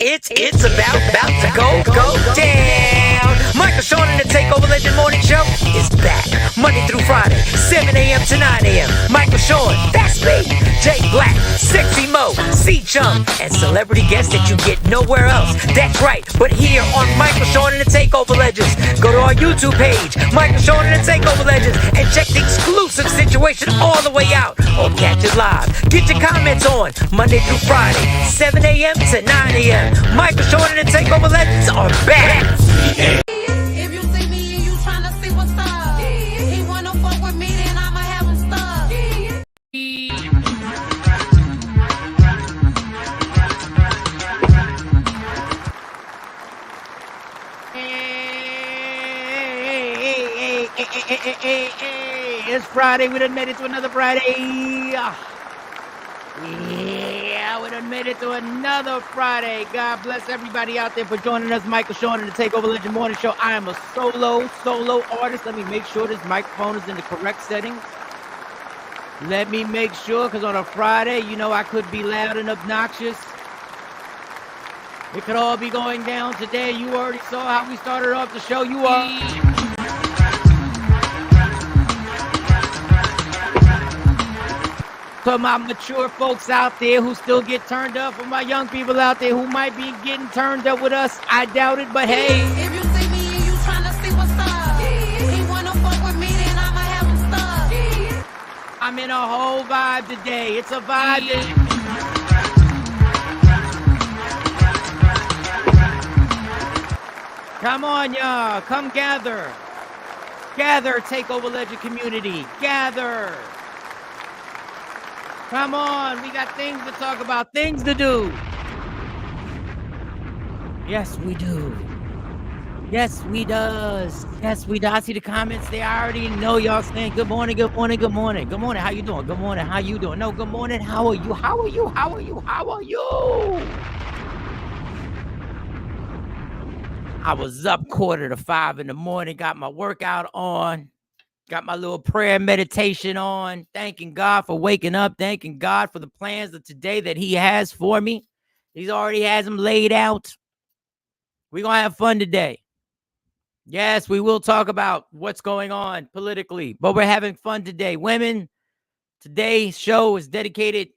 It's about to go down. Michael Shawn and the Takeover Legend Morning Show is back Monday through Friday, 7 a.m. to 9 a.m. Michael Shawn, that's me. Jay Black, Sexy Mo, C Chum, and celebrity guests that you get nowhere else. That's right, but here on Michael Shawn and the Takeover Legends. Go to our YouTube page, Michael Shawn and the Takeover Legends, and check the exclusive situation all the way out. Or catch it live. Get your comments on Monday through Friday, 7 a.m. to 9 a.m. Michael Shawn and the Takeover Legends are back. If you see me and you tryna see what's up, he wanna fuck with me, then I'ma have him stuck. Hey, it's Friday. We done made it to another Friday. Yeah, we done made it to another Friday. God bless everybody out there for joining us. Michael Shawn and the Takeover Legend Morning Show. I am a solo artist. Let me make sure this microphone is in the correct setting. Let me make sure, because on a Friday, you know I could be loud and obnoxious. It could all be going down today. You already saw how we started off the show. You are... For my mature folks out there who still get turned up, for my young people out there who might be getting turned up with us, I doubt it, but hey. If you see me and you tryna see what's up, he wanna fuck with me, then I'ma have him stuck. I'm in a whole vibe today. It's a vibe. Come on, y'all. Come gather. Gather, Takeover Legend community. Gather. Come on, we got things to talk about, things to do. Yes, we do. Yes, we does. Yes, we does. I see the comments. They already know y'all saying good morning, good morning, good morning. Good morning, how you doing? Good morning, how you doing? No, good morning, how are you? How are you? How are you? How are you? I was up 4:45 in the morning, got my workout on. Got my little prayer meditation on, thanking God for waking up, thanking God for the plans of today that he has for me. He's already has them laid out. We're going to have fun today. Yes, we will talk about what's going on politically, but we're having fun today. Women, today's show is dedicated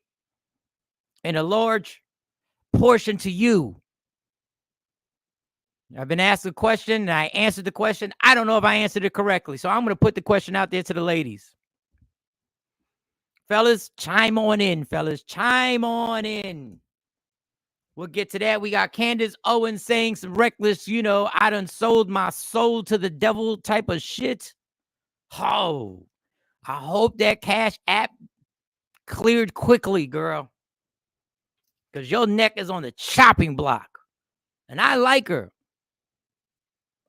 in a large portion to you. I've been asked a question, and I answered the question. I don't know if I answered it correctly, so I'm going to put the question out there to the ladies. Fellas, chime on in, fellas. Chime on in. We'll get to that. We got Candace Owens saying some reckless, I done sold my soul to the devil type of shit. Oh, I hope that Cash App cleared quickly, girl, because your neck is on the chopping block, and I like her.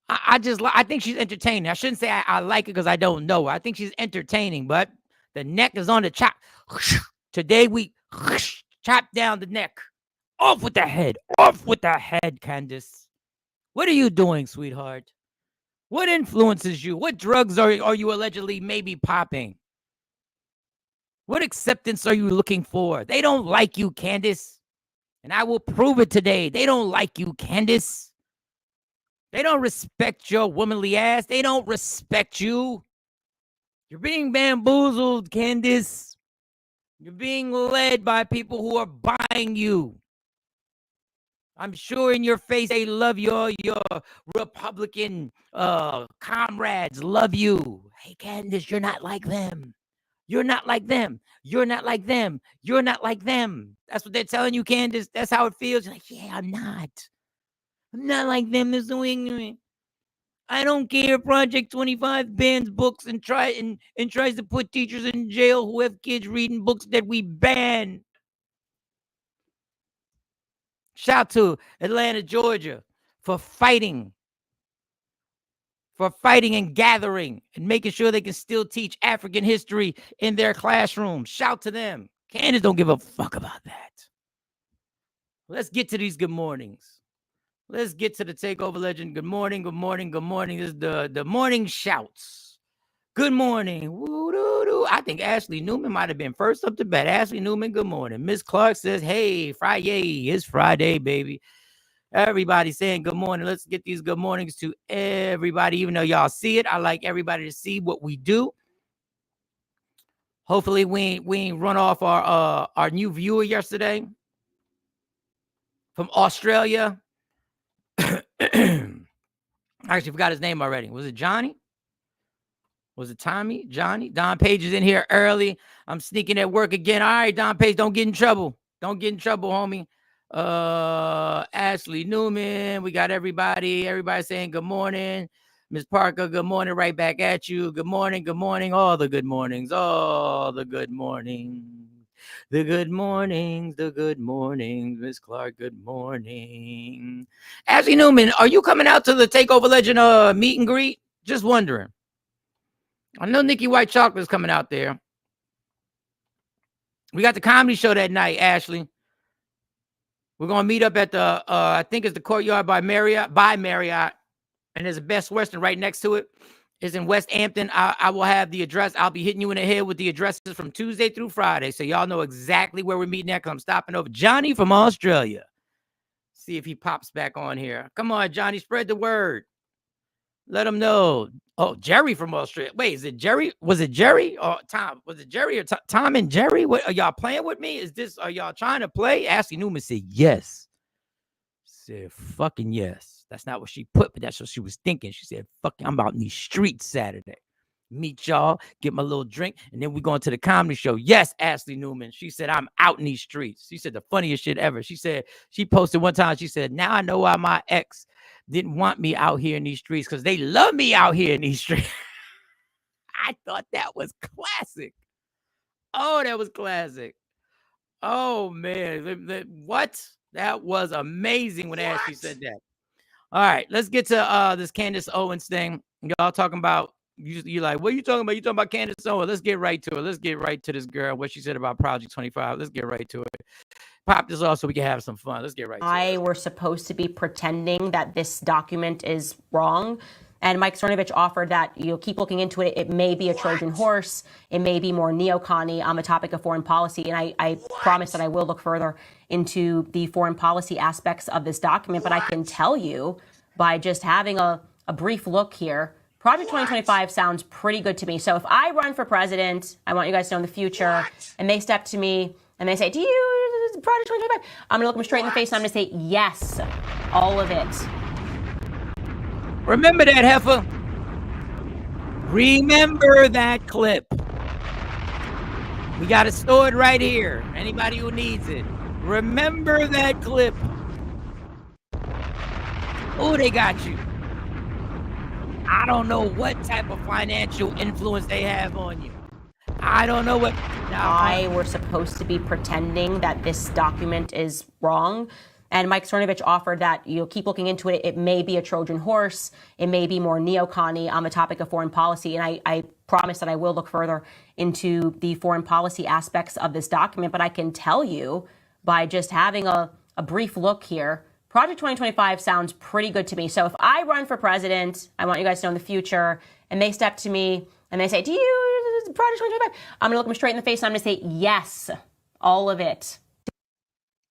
I think she's entertaining. I shouldn't say I like it because I don't know her. I think she's entertaining, but the neck is on the chop. Today we chop down the neck. Off with the head. Off with the head, Candace. What are you doing, sweetheart? What influences you? What drugs are you allegedly maybe popping? What acceptance are you looking for? They don't like you, Candace. And I will prove it today. They don't like you, Candace. They don't respect your womanly ass. They don't respect you. You're being bamboozled, Candace. You're being led by people who are buying you. I'm sure in your face they love your Republican comrades. Love you. Hey, Candace, you're not like them. You're not like them. You're not like them. You're not like them. That's what they're telling you, Candace. That's how it feels. You're like, yeah, I'm not. I'm not like them. There's no ignorant. I don't care. Project 25 bans books and tries to put teachers in jail who have kids reading books that we ban. Shout to Atlanta, Georgia for fighting and gathering and making sure they can still teach African history in their classroom. Shout to them. Candace don't give a fuck about that. Let's get to these good mornings. Let's get to the Takeover Legend. Good morning, good morning, good morning. This is the morning shouts. Good morning. Woo-doo-doo. I think Ashley Newman might have been first up to bat. Ashley Newman, good morning. Miss Clark says, hey, Friday. It's Friday, baby. Everybody saying good morning. Let's get these good mornings to everybody, even though y'all see it. I like everybody to see what we do. Hopefully we ain't run off our new viewer yesterday from Australia. I actually forgot his name already. Was it Johnny? Was it Tommy? Johnny? Don Page is in here early. I'm sneaking at work again. All right, Don Page, don't get in trouble. Don't get in trouble, homie. Ashley Newman. We got everybody. Everybody saying good morning. Miss Parker, good morning. Right back at you. Good morning. Good morning. All the good mornings. All the good mornings. The good mornings. The good mornings. Miss Clark, good morning. Ashley Newman, are you coming out to the Takeover Legend meet and greet? Just wondering. I know Nikki White Chocolate's coming out there. We got the comedy show that night, Ashley. We're going to meet up at the, I think it's the Courtyard by Marriott, and there's a Best Western right next to it. It's in West Hampton. I will have the address. I'll be hitting you in the head with the addresses from Tuesday through Friday, so y'all know exactly where we're meeting at, because I'm stopping over. Johnny from Australia. See if he pops back on here. Come on, Johnny, spread the word. Let him know. Oh, Jerry from Australia. Wait, is it Jerry? Was it Jerry or Tom? Was it Jerry or Tom and Jerry? What, are y'all playing with me? Are y'all trying to play? Ashley Newman said yes. Said fucking yes. That's not what she put, but that's what she was thinking. She said, fucking, I'm out in these streets Saturday. Meet y'all, get my little drink, and then we going to the comedy show. Yes, Ashley Newman. She said, I'm out in these streets. She said the funniest shit ever. She said, she posted one time, she said, now I know why my ex didn't want me out here in these streets, because they love me out here in these streets. I thought that was classic. Oh, that was classic. Oh, man. What? That was amazing when Ashley said that. All right, let's get to this Candace Owens thing. Y'all talking about, you like, what are you talking about? You talking about Candace Owens? Let's get right to it. Let's get right to this girl, what she said about Project 25. Let's get right to it. Pop this off so we can have some fun. Let's get right to it. We're supposed to be pretending that this document is wrong. And Mike Cernovich offered that you'll keep looking into it. It may be a Trojan horse. It may be more neocon-y on the topic of foreign policy. And I promise that I will look further into the foreign policy aspects of this document. But I can tell you by just having a brief look here, Project 2025 sounds pretty good to me. So if I run for president, I want you guys to know in the future, and they step to me and they say, do you Project 2025? I'm going to look them straight in the face and I'm going to say, yes, all of it. Remember that, heifer. Remember that clip. We got it stored right here. Anybody who needs it. Remember that clip. Oh, they got you. I don't know what type of financial influence they have on you. I don't know what. We're supposed to be pretending that this document is wrong. And Mike Cernovich offered that you'll keep looking into it. It may be a Trojan horse. It may be more neocon-y on the topic of foreign policy. And I promise that I will look further into the foreign policy aspects of this document. But I can tell you by just having a brief look here, Project 2025 sounds pretty good to me. So if I run for president, I want you guys to know in the future, and they step to me and they say, do you Project 2025? I'm going to look them straight in the face and I'm going to say, yes, all of it.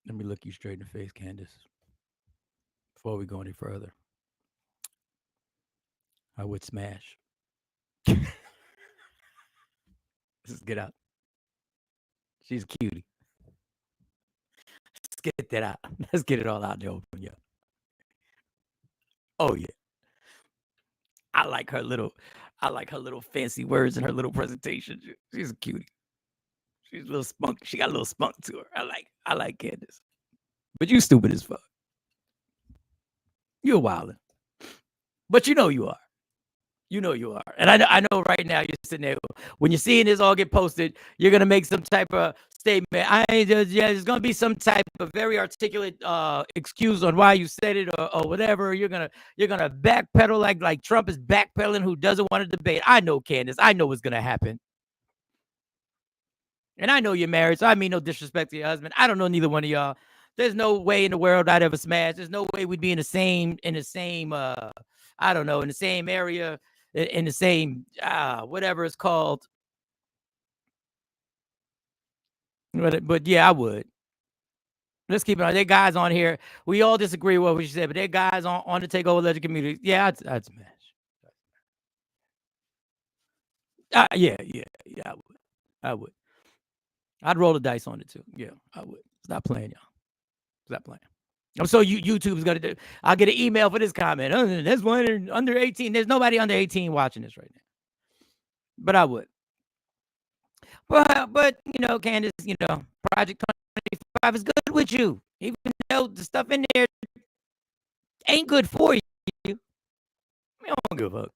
Let me look you straight in the face, Candace. Before we go any further, I would smash. Let's get out. She's a cutie. Let's get that out. Let's get it all out in the open, yeah. Oh yeah. I like her little fancy words in her little presentation. She's a cutie. She's a little spunk. She got a little spunk to her. I like Candace. But you stupid as fuck. You're wildin'. But you know you are. You know you are. And I know right now you're sitting there. When you're seeing this all get posted, you're going to make some type of statement. There's going to be some type of very articulate excuse on why you said it or whatever. You're going to backpedal like Trump is backpedaling who doesn't want to debate. I know, Candace. I know what's going to happen. And I know you're married, so I mean no disrespect to your husband. I don't know neither one of y'all. There's no way in the world I'd ever smash. There's no way we'd be in the same I don't know, in the same area, in the same whatever it's called. But yeah, I would. Let's keep it on. There guys on here. We all disagree with what she said, but there guys on the Takeover Legend community. Yeah, I'd smash. Yeah. I would. I'd roll the dice on it too. Yeah, I would. Stop playing, y'all. Stop playing. I'm so YouTube's gonna do. I'll get an email for this comment. There's one under 18. There's nobody under 18 watching this right now. But I would. But Candace, Project 25 is good with you, even though the stuff in there ain't good for you. I don't give a fuck.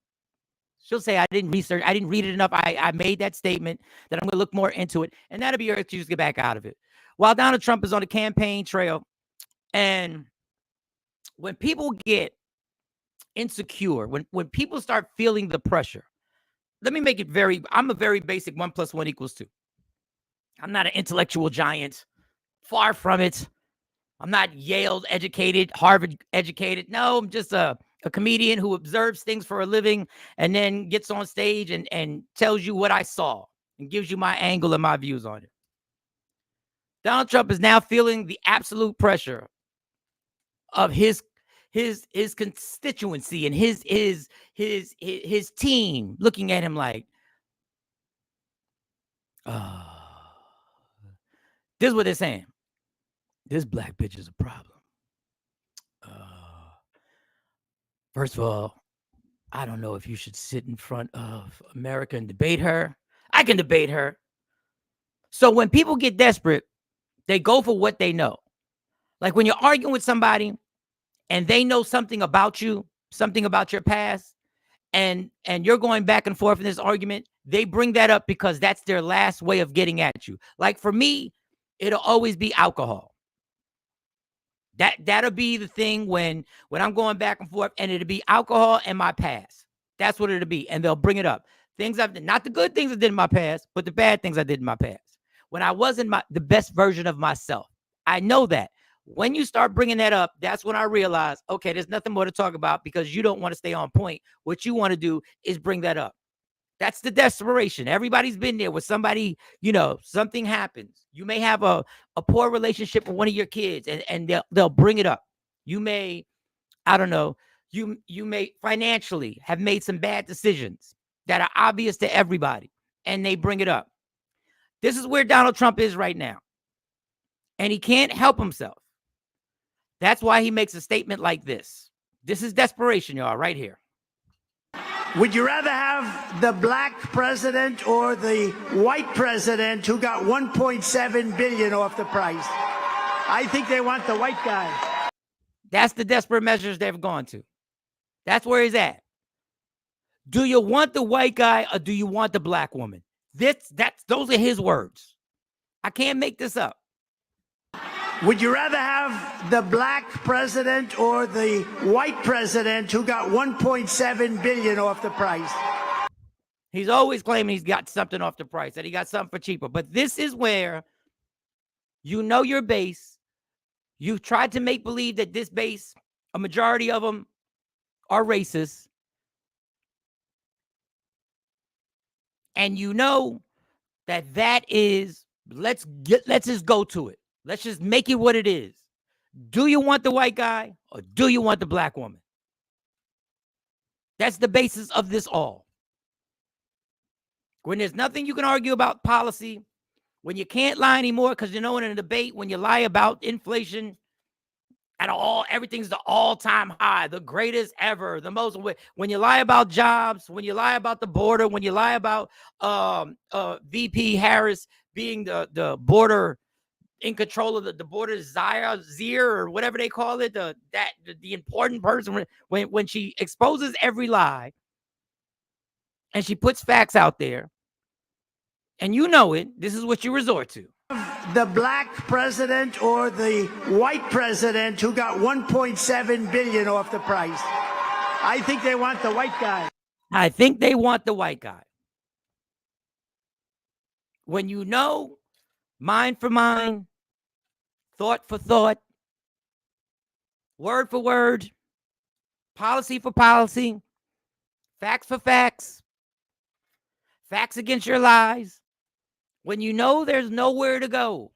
She'll say, I didn't research, I didn't read it enough. I made that statement that I'm going to look more into it. And that'll be her excuse to get back out of it. While Donald Trump is on the campaign trail, and when people get insecure, when people start feeling the pressure, let me make it I'm a very basic 1 + 1 = 2. I'm not an intellectual giant. Far from it. I'm not Yale educated, Harvard educated. No, I'm just a comedian who observes things for a living and then gets on stage and tells you what I saw and gives you my angle and my views on it. Donald Trump is now feeling the absolute pressure of his constituency and his team looking at him like, this is what they're saying. This black bitch is a problem. First of all, I don't know if you should sit in front of America and debate her. I can debate her. So when people get desperate, they go for what they know. Like when you're arguing with somebody and they know something about you, something about your past, and you're going back and forth in this argument, they bring that up because that's their last way of getting at you. Like for me, it'll always be alcohol. That'll be the thing when I'm going back and forth, and it'll be alcohol and my past. That's what it'll be. And they'll bring it up. Things I've done, not the good things I did in my past, but the bad things I did in my past. When I wasn't the best version of myself. I know that. When you start bringing that up, that's when I realize, okay, there's nothing more to talk about because you don't want to stay on point. What you want to do is bring that up. That's the desperation. Everybody's been there with somebody, something happens. You may have a poor relationship with one of your kids and they'll bring it up. You may, I don't know, you may financially have made some bad decisions that are obvious to everybody and they bring it up. This is where Donald Trump is right now. And he can't help himself. That's why he makes a statement like this. This is desperation, y'all, right here. Would you rather have the black president or the white president who got $1.7 billion off the price? I think they want the white guy. That's the desperate measures they've gone to. That's where he's at. Do you want the white guy or do you want the black woman? Those are his words. I can't make this up. Would you rather have the black president or the white president who got $1.7 billion off the price? He's always claiming he's got something off the price, that he got something for cheaper. But this is where you know your base. You've tried to make believe that this base, a majority of them are racist. And you know that is, let's just go to it. Let's just make it what it is. Do you want the white guy or do you want the black woman? That's the basis of this all. When there's nothing you can argue about policy, when you can't lie anymore, because in a debate, when you lie about inflation at all, everything's the all-time high, the greatest ever, the most. When you lie about jobs, when you lie about the border, when you lie about VP Harris being the border in control of the border Zir or whatever they call it, the important person, when she exposes every lie and she puts facts out there, and you know it, this is what you resort to. The black president or the white president who got $1.7 billion off the price? I think they want the white guy. I think they want the white guy. When you know mind for mind, thought for thought, word for word, policy for policy, facts for facts, facts against your lies, when you know there's nowhere to go,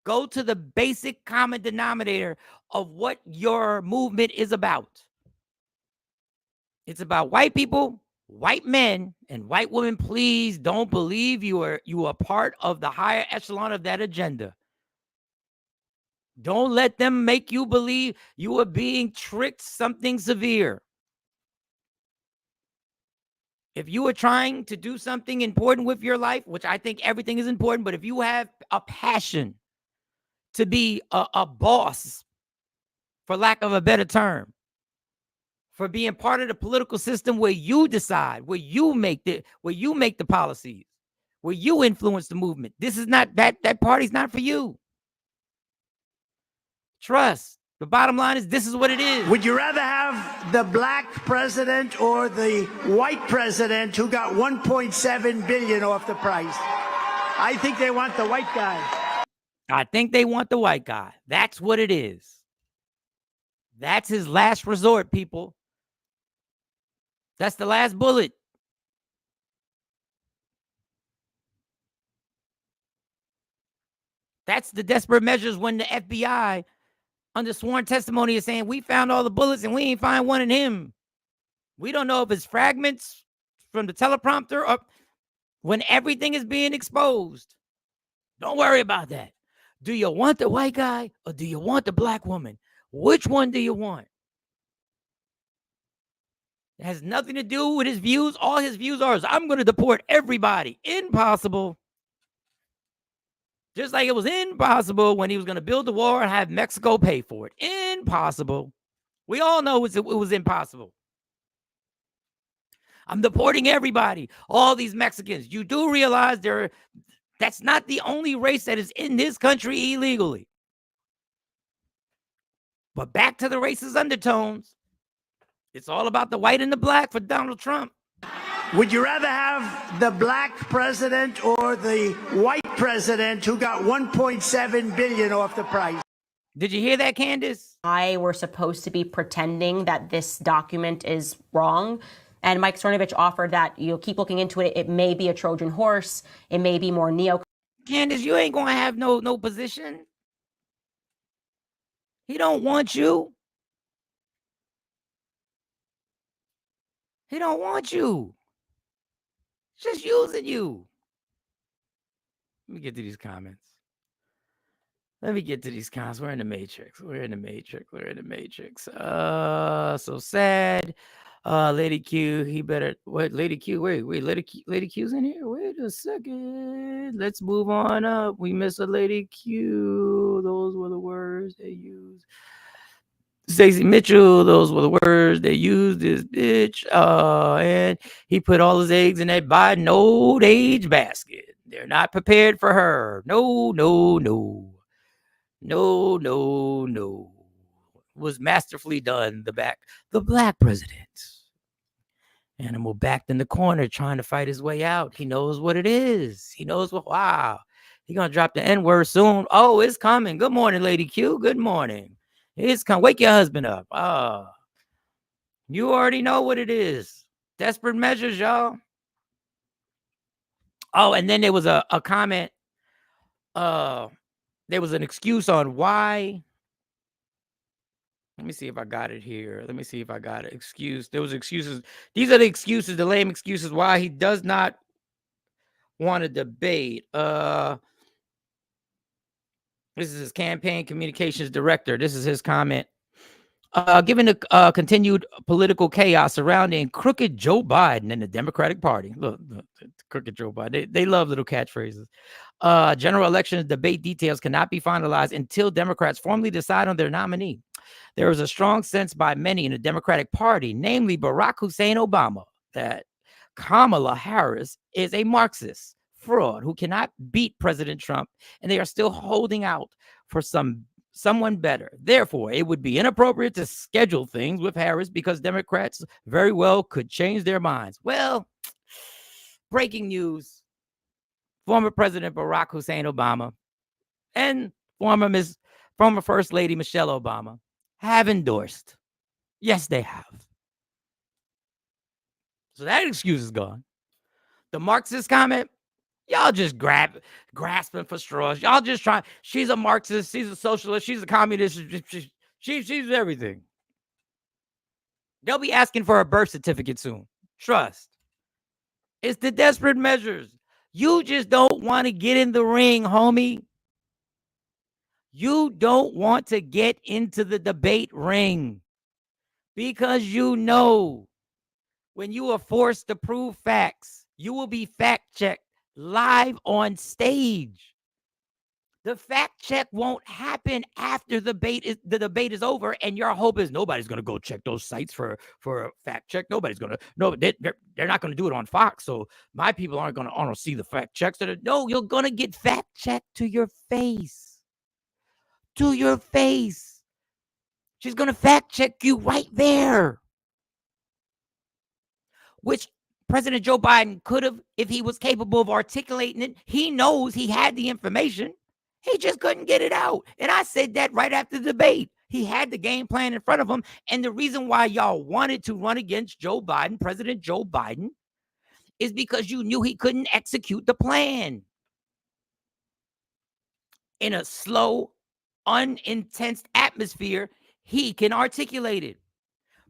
Go to the basic common denominator of what your movement is about. It's about white people, white men, and white women. Please don't believe you are part of the higher echelon of that agenda. Don't let them make you believe you are being tricked something severe. If you are trying to do something important with your life, which I think everything is important, but if you have a passion to be a boss, for lack of a better term, for being part of the political system where you decide, where you make the policies, where you influence the movement, this is not that party's not for you. Trust. The bottom line is this is what it is. Would you rather have the black president or the white president who got 1.7 billion off the price? I think they want the white guy. I think they want the white guy. That's what it is. That's his last resort, people. That's the last bullet. That's the desperate measures when the FBI, under sworn testimony, is saying, we found all the bullets and we ain't find one in him. We don't know if it's fragments from the teleprompter or when everything is being exposed. Don't worry about that. Do you want the white guy or do you want the black woman? Which one do you want? It has nothing to do with his views. All his views are is I'm going to deport everybody. Impossible. Just like it was impossible when he was going to build the wall and have Mexico pay for it. Impossible. We all know it was impossible. I'm deporting everybody. All these Mexicans. You do realize that's not the only race that is in this country illegally. But back to the racist undertones. It's all about the white and the black for Donald Trump. Would you rather have the black president or the white president who got 1.7 billion off the price? Did you hear that, Candace? We're supposed to be pretending that this document is wrong. And Mike Cernovich offered that you'll keep looking into it. It may be a Trojan horse. It may be more neo. Candace, you ain't going to have no position. He don't want you. He don't want you. Just using you. Let me get to these comments. We're in the Matrix. So sad. Lady Q, he better. What, Lady Q? Wait, Lady Q's in here? Wait a second. Let's move on up. We miss a Lady Q. Those were the words they used. Stacey Mitchell, those were the words they used, this bitch. And he put all his eggs in that Biden old age basket. They're not prepared for her. No. Was masterfully done. The black president. Animal backed in the corner trying to fight his way out. He knows what it is. He knows what, wow. He's going to drop the N-word soon. Oh, it's coming. Good morning, Lady Q. Good morning. It's coming. Wake your husband up. You already know what it is. Desperate measures, y'all. Oh, and then there was a comment. There was an excuse on why. Let me see if I got it here. Let me see if I got it. Excuse. There was excuses. These are the excuses, the lame excuses why he does not want to debate. This is his campaign communications director. This is his comment. Given the continued political chaos surrounding crooked Joe Biden and the Democratic Party. Look crooked Joe Biden. They love little catchphrases. General election debate details cannot be finalized until Democrats formally decide on their nominee. There is a strong sense by many in the Democratic Party, namely Barack Hussein Obama, that Kamala Harris is a Marxist fraud who cannot beat President Trump, and they are still holding out for someone better. Therefore, it would be inappropriate to schedule things with Harris because Democrats very well could change their minds. Well, breaking news. Former President Barack Hussein Obama and former First Lady Michelle Obama have endorsed. Yes, they have. So that excuse is gone. The Marxist comment, Y'all just grasping for straws. Y'all just trying. She's a Marxist. She's a socialist. She's a communist. She's everything. They'll be asking for a birth certificate soon. Trust. It's the desperate measures. You just don't want to get in the ring, homie. You don't want to get into the debate ring because you know when you are forced to prove facts, you will be fact checked live on stage. The fact check won't happen after the debate is over, and your hope is nobody's going to go check those sites for a fact check. Nobody's going to. No, they're not going to do it on Fox, so my people aren't going to see the fact checks. No, you're going to get fact checked to your face. To your face. She's going to fact check you right there. Which President Joe Biden could have, if he was capable of articulating it. He knows he had the information. He just couldn't get it out. And I said that right after the debate. He had the game plan in front of him. And the reason why y'all wanted to run against Joe Biden, President Joe Biden, is because you knew he couldn't execute the plan. In a slow, unintense atmosphere, he can articulate it.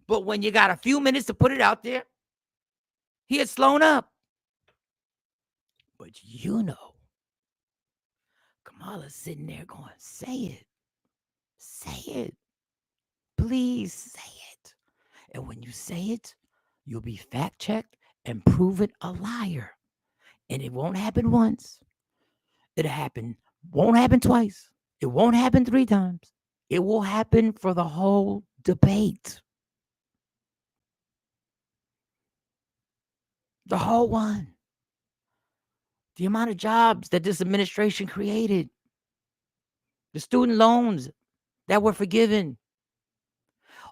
But when you got a few minutes to put it out there, he had slowed up. But you know, Kamala's sitting there going, say it. Say it. Please say it. And when you say it, you'll be fact checked and proven a liar. And it won't happen once. Won't happen twice. It won't happen 3 times. It will happen for the whole debate. The whole one. The amount of jobs that this administration created. The student loans that were forgiven.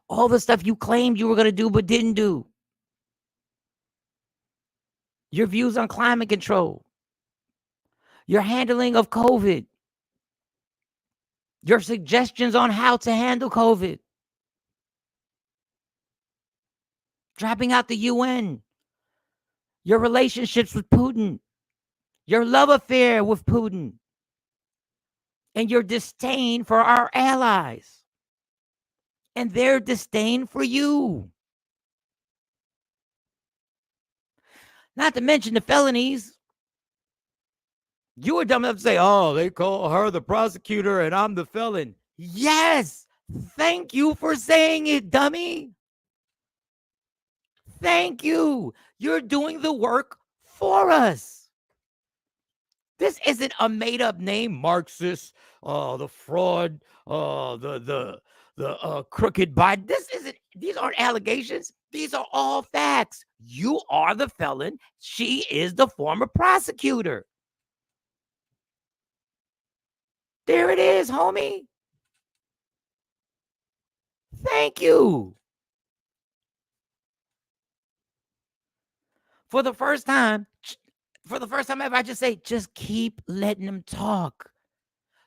All the stuff you claimed you were going to do but didn't do. Your views on climate control. Your handling of COVID. Your suggestions on how to handle COVID. Dropping out the UN. Your relationships with Putin. Your love affair with Putin. And your disdain for our allies. And their disdain for you. Not to mention the felonies. You were dumb enough to say, oh, they call her the prosecutor and I'm the felon. Yes. Thank you for saying it, dummy. Thank you. You're doing the work for us. This isn't a made-up name, Marxist, the fraud, the crooked Biden. These aren't allegations. These are all facts. You are the felon. She is the former prosecutor. There it is, homie. Thank you. For the first time ever, I just say, just keep letting them talk.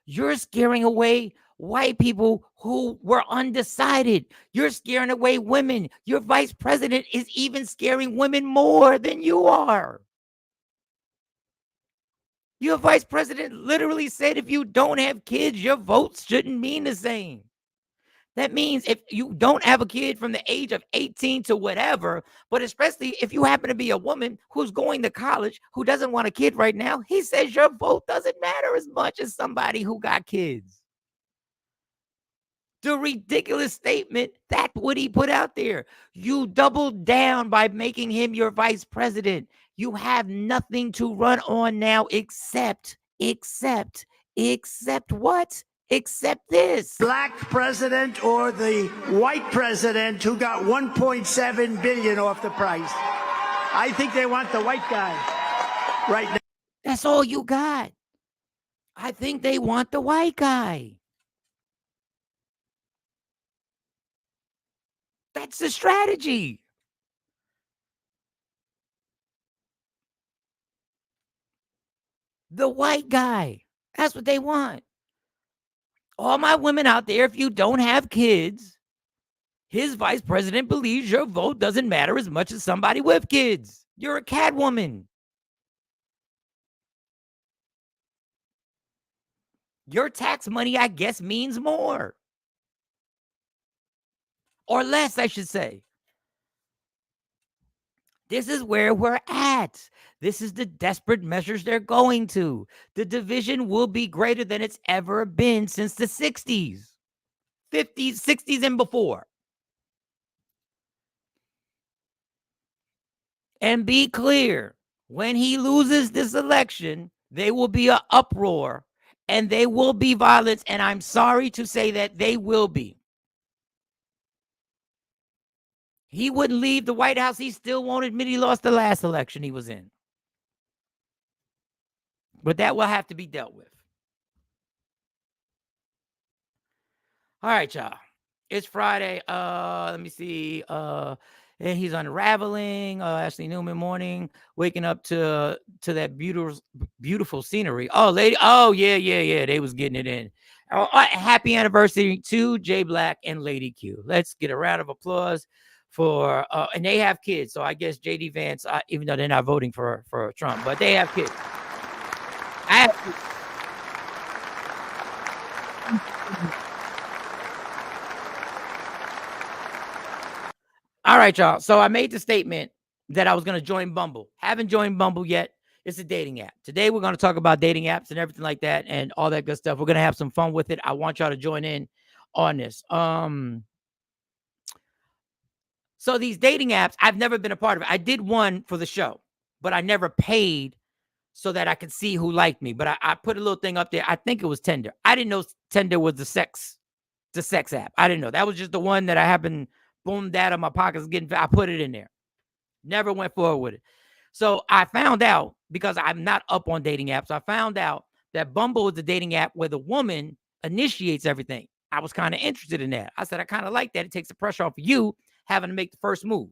You're scaring away white people who were undecided. You're scaring away women. Your vice president is even scaring women more than you are. Your vice president literally said if you don't have kids, your votes shouldn't mean the same. That means if you don't have a kid from the age of 18 to whatever, but especially if you happen to be a woman who's going to college, who doesn't want a kid right now, he says your vote doesn't matter as much as somebody who got kids. The ridiculous statement, that's what he put out there. You doubled down by making him your vice president. You have nothing to run on now except what? Except this. Black president or the white president who got 1.7 billion off the price. I think they want the white guy right now. That's all you got. I think they want the white guy. That's the strategy. The white guy. That's what they want. All my women out there, if you don't have kids, his vice president believes your vote doesn't matter as much as somebody with kids. You're a cat woman. Your tax money, I guess, means more. Or less, I should say. This is where we're at. This is the desperate measures they're going to. The division will be greater than it's ever been since the 60s, 50s, 60s, and before. And be clear, when he loses this election, there will be an uproar and they will be violence. And I'm sorry to say that they will be. He wouldn't leave the White House. He still won't admit he lost the last election he was in. But that will have to be dealt with. All right, y'all. It's Friday. Let me see. And he's unraveling. Ashley Newman morning, waking up to that beautiful scenery. Oh, lady. Oh, yeah. They was getting it in. Happy anniversary to Jay Black and Lady Q. Let's get a round of applause for. And they have kids, so I guess JD Vance, even though they're not voting for Trump, but they have kids. I have kids. All right, y'all. So I made the statement that I was going to join Bumble. Haven't joined Bumble yet. It's a dating app. Today, we're going to talk about dating apps and everything like that and all that good stuff. We're going to have some fun with it. I want y'all to join in on this. So these dating apps, I've never been a part of it. I did one for the show, but I never paid so that I could see who liked me. But I put a little thing up there. I think it was Tinder. I didn't know Tinder was the sex app. I didn't know. That was just the one that I happened, boom, that in my pockets I put it in there. Never went forward with it. So I found out, because I'm not up on dating apps, I found out that Bumble is the dating app where the woman initiates everything. I was kind of interested in that. I said, I kind of like that. It takes the pressure off of you having to make the first move.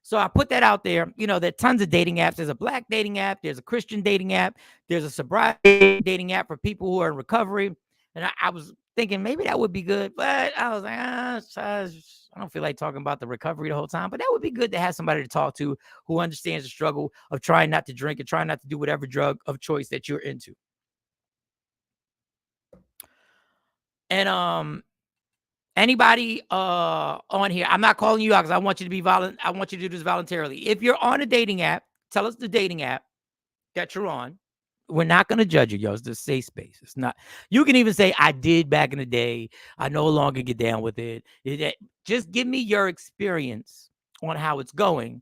So I put that out there. You know, there are tons of dating apps. There's a Black dating app. There's a Christian dating app. There's a sobriety dating app for people who are in recovery. And I was thinking maybe that would be good. But I was like, I don't feel like talking about the recovery the whole time. But that would be good to have somebody to talk to who understands the struggle of trying not to drink and trying not to do whatever drug of choice that you're into. And anybody on here, I'm not calling you out because I want you to be violent. I want you to do this voluntarily. If you're on a dating app, tell us the dating app that you're on. We're not going to judge you, yo. It's a safe space. It's not. You can even say, I did back in the day. I no longer get down with it. Just give me your experience on how it's going.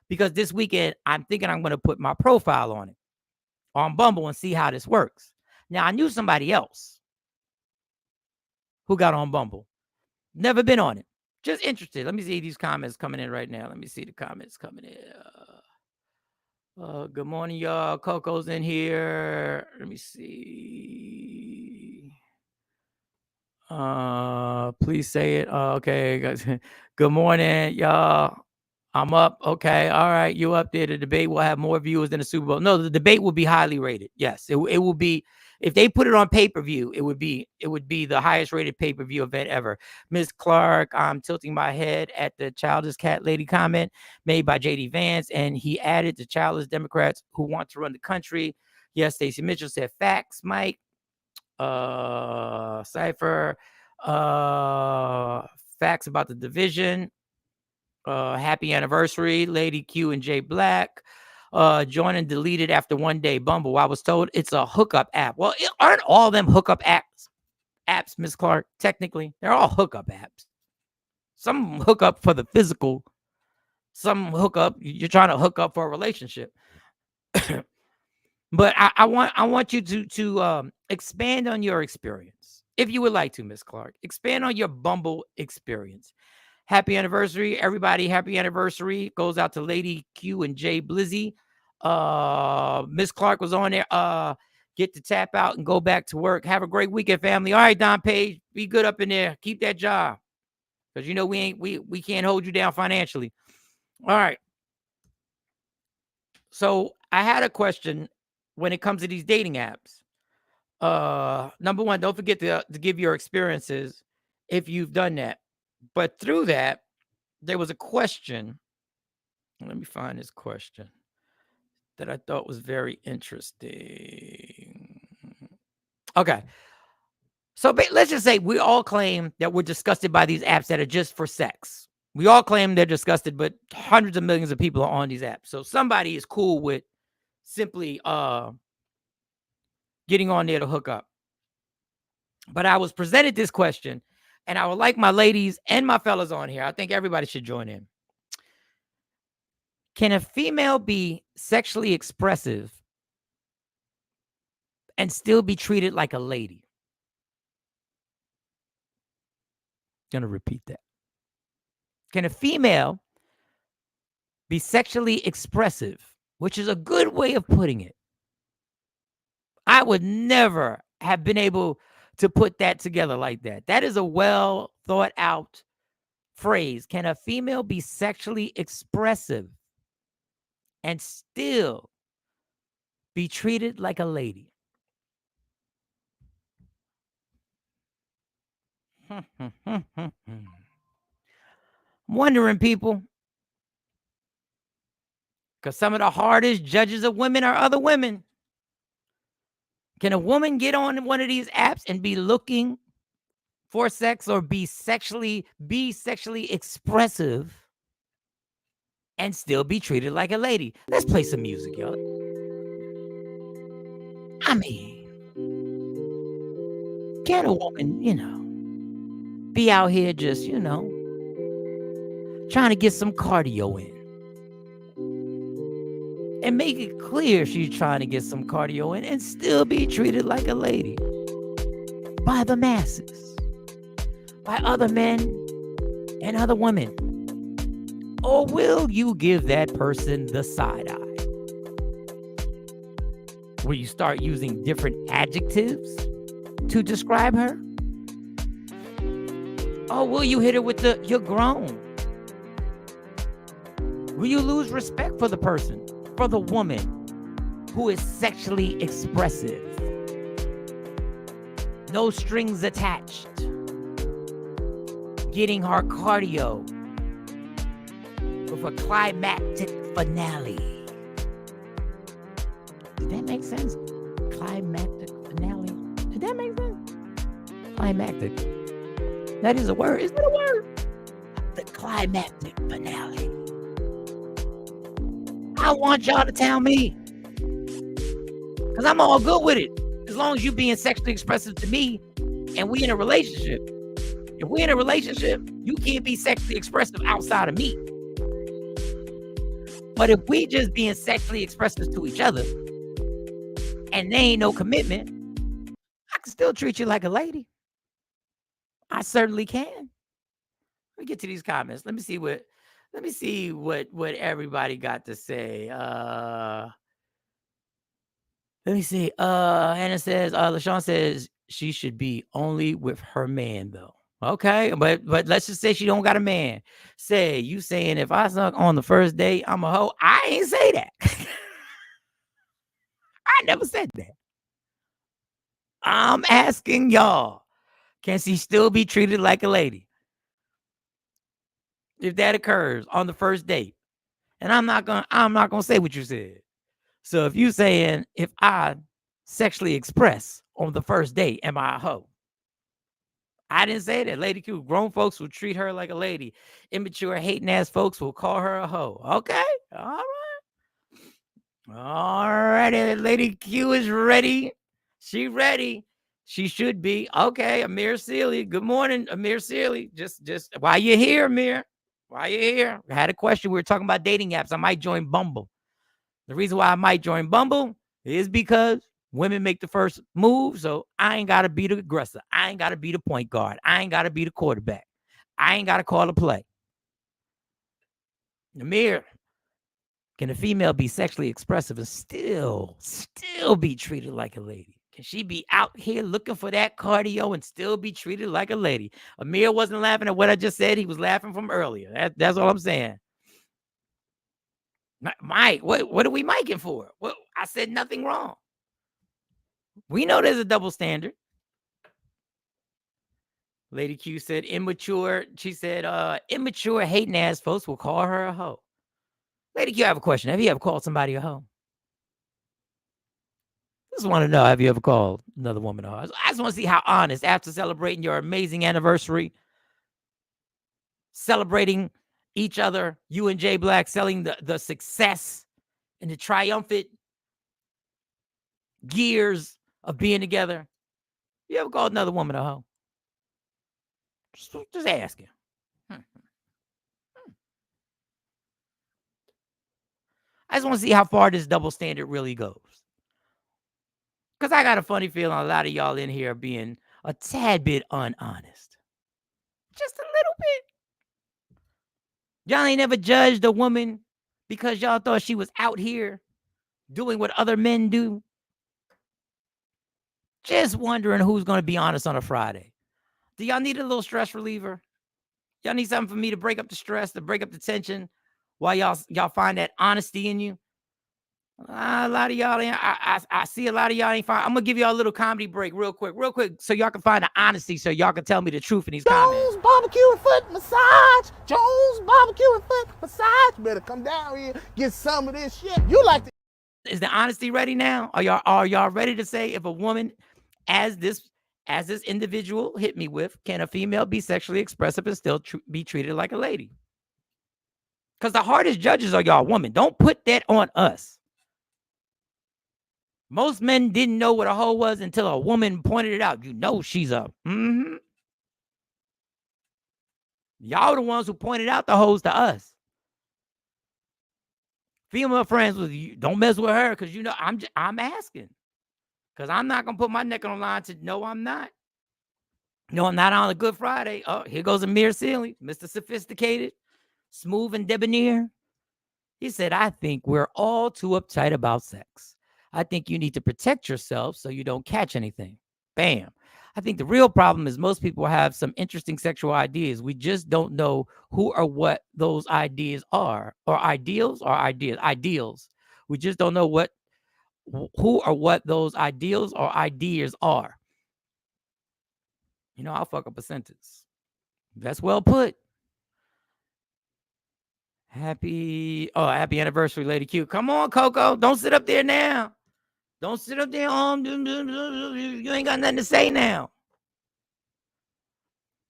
Because this weekend, I'm thinking I'm going to put my profile on it, on Bumble, and see how this works. Now, I knew somebody else who got on Bumble. Never been on it. Just interested. Let me see these comments coming in right now. Let me see the comments coming in. Good morning, y'all. Coco's in here. Let me see. Please say it. Okay, guys. Good morning, y'all. I'm up. Okay. All right. You up there. The debate will have more viewers than the Super Bowl. No, the debate will be highly rated. Yes. It will be. If they put it on pay-per-view, it would be the highest rated pay-per-view event ever. Ms. Clark, I'm tilting my head at the childless cat lady comment made by JD Vance. And he added the childless Democrats who want to run the country. Yes, Stacey Mitchell said facts, Mike. Cypher. Facts about the division. Happy anniversary, Lady Q and J Black. Join and deleted after one day. Bumble. I was told it's a hookup app. Well, aren't all them hookup apps, Miss Clark? Technically, they're all hookup apps. Some hook up for the physical. Some hook up. You're trying to hook up for a relationship. But I want you to expand on your experience, if you would like to, Miss Clark. Expand on your Bumble experience. Happy anniversary, everybody. Happy anniversary. Goes out to Lady Q and Jay Blizzy. Miss Clark was on there. Get to tap out and go back to work. Have a great weekend, family. All right, Don Page. Be good up in there. Keep that job. Because you know we can't hold you down financially. All right. So I had a question when it comes to these dating apps. Number one, don't forget to give your experiences if you've done that. But through that, there was a question. Let me find this question that I thought was very interesting. Okay. So let's just say we all claim that we're disgusted by these apps that are just for sex. We all claim they're disgusted, but hundreds of millions of people are on these apps. So somebody is cool with simply getting on there to hook up. But I was presented this question, and I would like my ladies and my fellas on here. I think everybody should join in. Can a female be sexually expressive and still be treated like a lady? Gonna repeat that. Can a female be sexually expressive, which is a good way of putting it? I would never have been able to put that together like that. That is a well thought out phrase. Can a female be sexually expressive and still be treated like a lady? I'm wondering, people, because some of the hardest judges of women are other women. Can a woman get on one of these apps and be looking for sex or be sexually expressive and still be treated like a lady? Let's play some music, y'all. I mean, can a woman, be out here just, trying to get some cardio in? And make it clear she's trying to get some cardio in and still be treated like a lady by the masses, by other men and other women? Or will you give that person the side eye? Will you start using different adjectives to describe her? Or will you hit her with the "you're grown"? Will you lose respect for the person, for the woman who is sexually expressive? No strings attached. Getting her cardio with a climactic finale. Did that make sense? Climactic finale. Did that make sense? Climactic. That is a word. Isn't it a word? The climactic finale. I want y'all to tell me. Because I'm all good with it. As long as you being sexually expressive to me and we in a relationship. If we're in a relationship, you can't be sexually expressive outside of me. But if we just being sexually expressive to each other and there ain't no commitment, I can still treat you like a lady. I certainly can. Let me get to these comments. Let me see what everybody got to say. Let me see. Hannah says, LaShawn says she should be only with her man, though. Okay, but let's just say she don't got a man. Say, you saying if I suck on the first date, I'm a hoe? I ain't say that. I never said that. I'm asking y'all, can she still be treated like a lady if that occurs on the first date? And I'm not gonna say what you said. So if you saying if I sexually express on the first date, am I a hoe? I didn't say that. Lady Q, grown folks will treat her like a lady. Immature, hating ass folks will call her a hoe. Okay. All right. All righty. Lady Q is ready. She ready. She should be. Okay. Amir Sealy. Good morning, Amir Sealy. Just why you here, Amir? Why you here? I had a question. We were talking about dating apps. I might join Bumble. The reason why I might join Bumble is because women make the first move, so I ain't got to be the aggressor. I ain't got to be the point guard. I ain't got to be the quarterback. I ain't got to call a play. Amir, can a female be sexually expressive and still be treated like a lady? Can she be out here looking for that cardio and still be treated like a lady? Amir wasn't laughing at what I just said. He was laughing from earlier. That's all I'm saying. Mike, what are we miking for? Well, I said nothing wrong. We know there's a double standard. Lady Q said immature. She said immature hating ass folks will call her a hoe. Lady Q, I have a question. Have you ever called somebody a hoe? Just want to know, have you ever called another woman a hoe? I just want to see how honest, after celebrating your amazing anniversary, celebrating each other, you and Jay Black, selling the success and the triumphant years of being together. You ever called another woman a hoe? Just asking. I just want to see how far this double standard really goes. Because I got a funny feeling a lot of y'all in here are being a tad bit unhonest. Just a little bit. Y'all ain't never judged a woman because y'all thought she was out here doing what other men do. Just wondering who's going to be honest on a Friday. Do y'all need a little stress reliever? Y'all need something for me to break up the stress, to break up the tension while y'all find that honesty in you? A lot of y'all ain't, I see a lot of y'all ain't fine. I'm going to give y'all a little comedy break real quick, so y'all can find the honesty, so y'all can tell me the truth in these comments. Jones barbecue and foot massage. Jones barbecue and foot massage. Better come down here, get some of this shit. You like to. Is the honesty ready now? Are y'all ready to say, if a woman as this individual hit me with, can a female be sexually expressive and still be treated like a lady? Because the hardest judges are y'all women. Don't put that on us. Most men didn't know what a hoe was until a woman pointed it out. You know she's a Y'all the ones who pointed out the hoes to us. Female friends with you, don't mess with her, because you know I'm asking. Because I'm not gonna put my neck on the line to no, I'm not. No, I'm not on a Good Friday. Oh, here goes Amir Sealy, Mr. Sophisticated, smooth and debonair. He said, I think we're all too uptight about sex. I think you need to protect yourself so you don't catch anything. Bam. I think the real problem is most people have some interesting sexual ideas. We just don't know who or what those ideas are. Or ideals or ideas. Ideals. We just don't know who or what those ideals or ideas are. You know, I'll fuck up a sentence. That's well put. Happy anniversary, Lady Q. Come on, Coco. Don't sit up there now. Don't sit up there. You ain't got nothing to say now.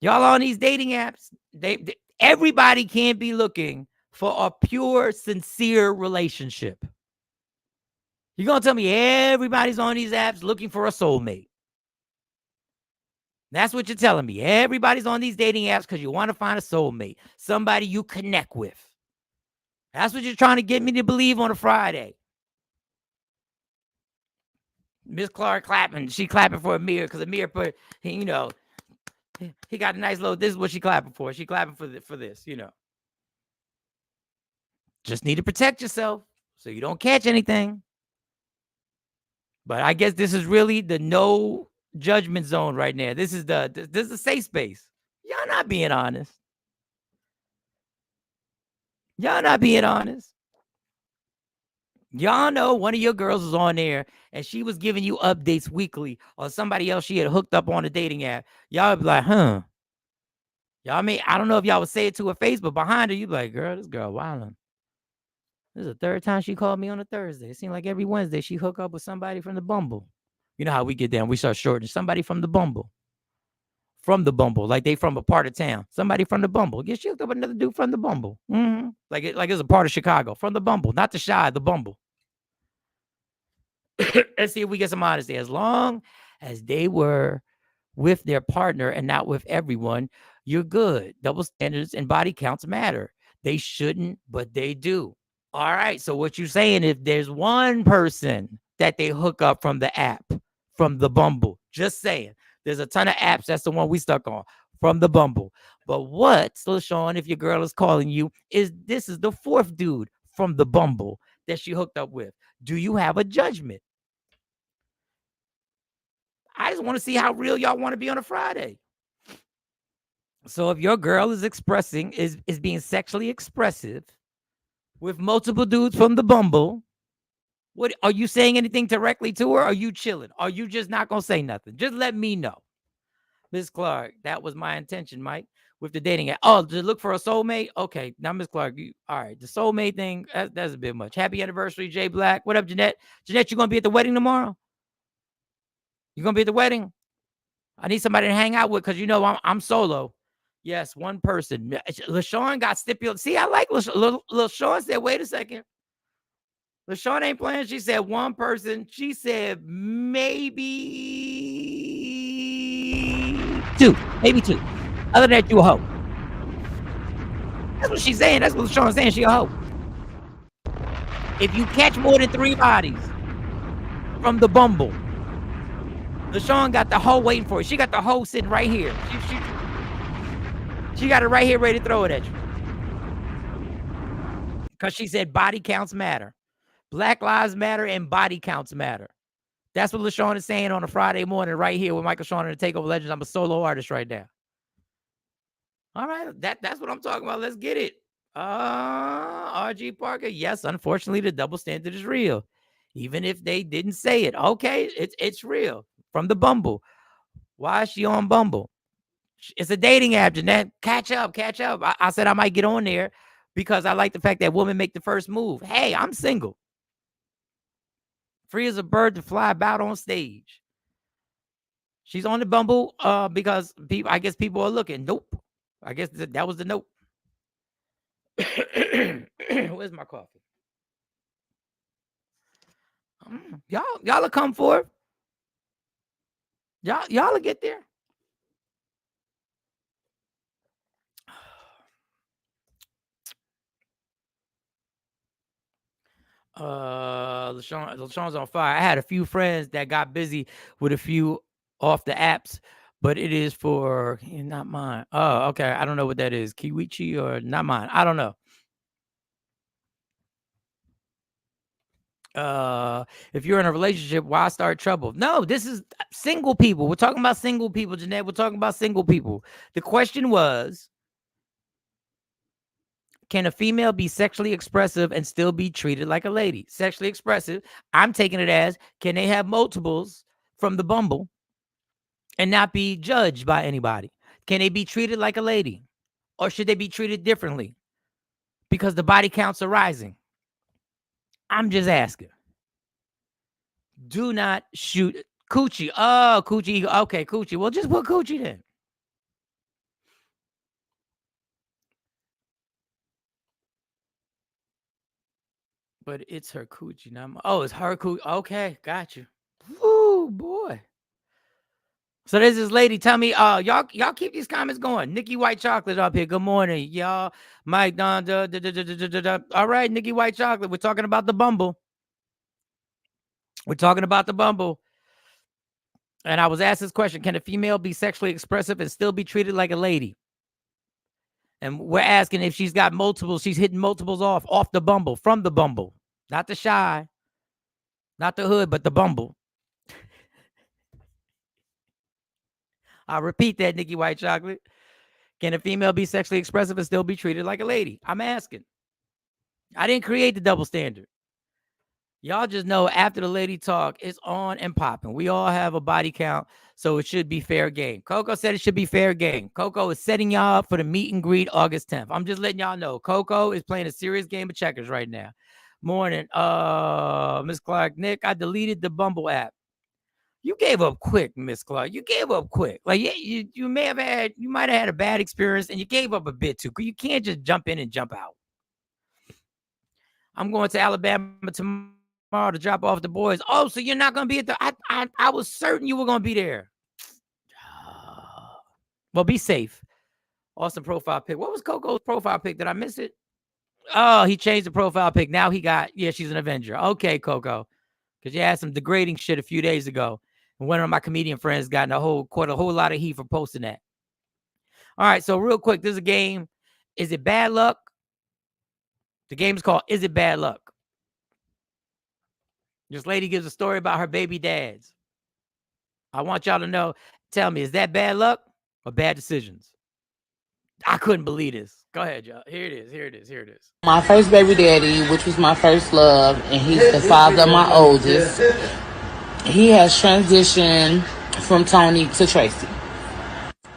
Y'all on these dating apps. Everybody can't be looking for a pure, sincere relationship. You're going to tell me everybody's on these apps looking for a soulmate. That's what you're telling me. Everybody's on these dating apps because you want to find a soulmate, somebody you connect with. That's what you're trying to get me to believe on a Friday. Miss Clark clapping. She clapping for Amir because Amir put, he got a nice little, this is what she clapping for. She clapping for this, Just need to protect yourself so you don't catch anything. But I guess this is really the no judgment zone right now. This is a safe space. Y'all not being honest. Y'all not being honest. Y'all know one of your girls was on there and she was giving you updates weekly on somebody else she had hooked up on a dating app. Y'all would be like, huh? Y'all I don't know if y'all would say it to her face, but behind her, you'd be like, girl, this girl wildin'. This is the third time she called me on a Thursday. It seemed like every Wednesday she hook up with somebody from the Bumble. You know how we get down. We start shortening. Somebody from the Bumble. From the Bumble. Like they from a part of town. Somebody from the Bumble. Get she hooked up with another dude from the Bumble. Mm-hmm. Like it's a part of Chicago. From the Bumble. Not the Shy, the Bumble. Let's see if we get some honesty. As long as they were with their partner and not with everyone, you're good. Double standards and body counts matter. They shouldn't, but they do. All right. So what you're saying, if there's one person that they hook up from the app, from the Bumble, just saying, there's a ton of apps. That's the one we stuck on, from the Bumble. But what, so Shawn, if your girl is calling you, this is the fourth dude from the Bumble that she hooked up with. Do you have a judgment? I just want to see how real y'all want to be on a Friday. So if your girl is being sexually expressive with multiple dudes from the Bumble, what are you saying anything directly to her? Or are you chilling? Are you just not gonna say nothing? Just let me know. Miss Clark, that was my intention, Mike, with the dating app. Oh, to look for a soulmate? Okay, now Miss Clark, all right, the soulmate thing, that's a bit much. Happy anniversary, Jay Black. What up, Jeanette? Jeanette, you gonna be at the wedding tomorrow? You gonna be at the wedding? I need somebody to hang out with because you know I'm solo. Yes, one person. LaShawn got stipulated. See, I like LaShawn said, wait a second. LaShawn ain't playing. She said one person. She said maybe two. Maybe two. Other than that, you a hoe. That's what she's saying. That's what LaShawn's saying. She a hoe. If you catch more than 3 bodies from the Bumble, LaShawn got the hoe waiting for you. She got the hoe sitting right here. She got it right here ready to throw it at you. Because she said body counts matter. Black lives matter and body counts matter. That's what LaShawn is saying on a Friday morning right here with Michael Shawn and the Takeover Legends. I'm a solo artist right now. All right, that's what I'm talking about. Let's get it. RG Parker. Yes, unfortunately, the double standard is real. Even if they didn't say it. Okay, it's real. From the Bumble. Why is she on Bumble? It's a dating app, Jeanette. Catch up. I said I might get on there because I like the fact that women make the first move. Hey, I'm single. Free as a bird to fly about on stage. She's on the Bumble because I guess people are looking. Nope. I guess that was the note. Where's my coffee? Y'all will come for it. Y'all will get there. LaShawn's on fire. I had a few friends that got busy with a few off the apps, but it is for not mine. Oh, okay. I don't know what that is. Kiwichi or not mine. I don't know. If you're in a relationship, why start trouble? No, this is single people. We're talking about single people, Jeanette. We're talking about single people. The question was, can a female be sexually expressive and still be treated like a lady? Sexually expressive. I'm taking it as, can they have multiples from the Bumble and not be judged by anybody? Can they be treated like a lady? Or should they be treated differently? Because the body counts are rising. I'm just asking. Do not shoot coochie. Oh, coochie. Okay, coochie. Well, just put coochie then. But it's her coochie, not my. Oh, it's her coochie. Okay, got you. Woo, boy. So there's this lady. Tell me, y'all keep these comments going. Nikki White Chocolate up here. Good morning, y'all. Mike, all right, Nikki White Chocolate. We're talking about the Bumble. And I was asked this question: can a female be sexually expressive and still be treated like a lady? And we're asking if she's got multiples. She's hitting multiples off the Bumble, from the Bumble, not the Shy, not the Hood, but the Bumble. I'll repeat that, Nikki White Chocolate. Can a female be sexually expressive and still be treated like a lady? I'm asking. I didn't create the double standard. Y'all just know after the lady talk, it's on and popping. We all have a body count, so it should be fair game. Coco said it should be fair game. Coco is setting y'all up for the meet and greet August 10th. I'm just letting y'all know. Coco is playing a serious game of checkers right now. Morning, Miss Clark. Nick, I deleted the Bumble app. You gave up quick, Miss Clark. You gave up quick. Like you might have had a bad experience and you gave up a bit too. You can't just jump in and jump out. I'm going to Alabama tomorrow to drop off the boys. Oh, so you're not going to be at the... I was certain you were going to be there. Well, be safe. Awesome profile pic. What was Coco's profile pic? Did I miss it? Oh, he changed the profile pic. Now he got... Yeah, she's an Avenger. Okay, Coco. Because you had some degrading shit a few days ago. And one of my comedian friends got caught a whole lot of heat for posting that. All right, so real quick, there's a game. Is it bad luck? The game is called Is It Bad Luck? This lady gives a story about her baby dads. I want y'all to know. Tell me, is that bad luck or bad decisions? I couldn't believe this. Go ahead, y'all. Here it is. My first baby daddy, which was my first love, and he's the father of my oldest. He has transitioned from Tony to Tracy.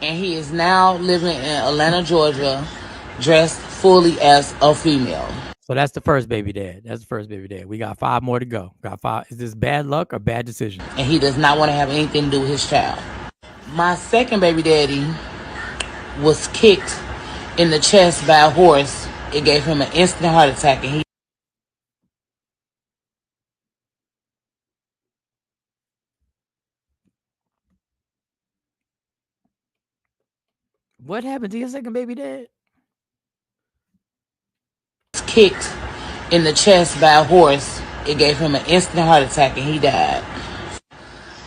And he is now living in Atlanta, Georgia, dressed fully as a female. So that's the first baby dad. That's the first baby dad. We got 5 more to go. Got 5. Is this bad luck or bad decision? And he does not want to have anything to do with his child. My second baby daddy was kicked in the chest by a horse. It gave him an instant heart attack, and he What happened to your second baby dad? was kicked in the chest by a horse. It gave him an instant heart attack, and he died.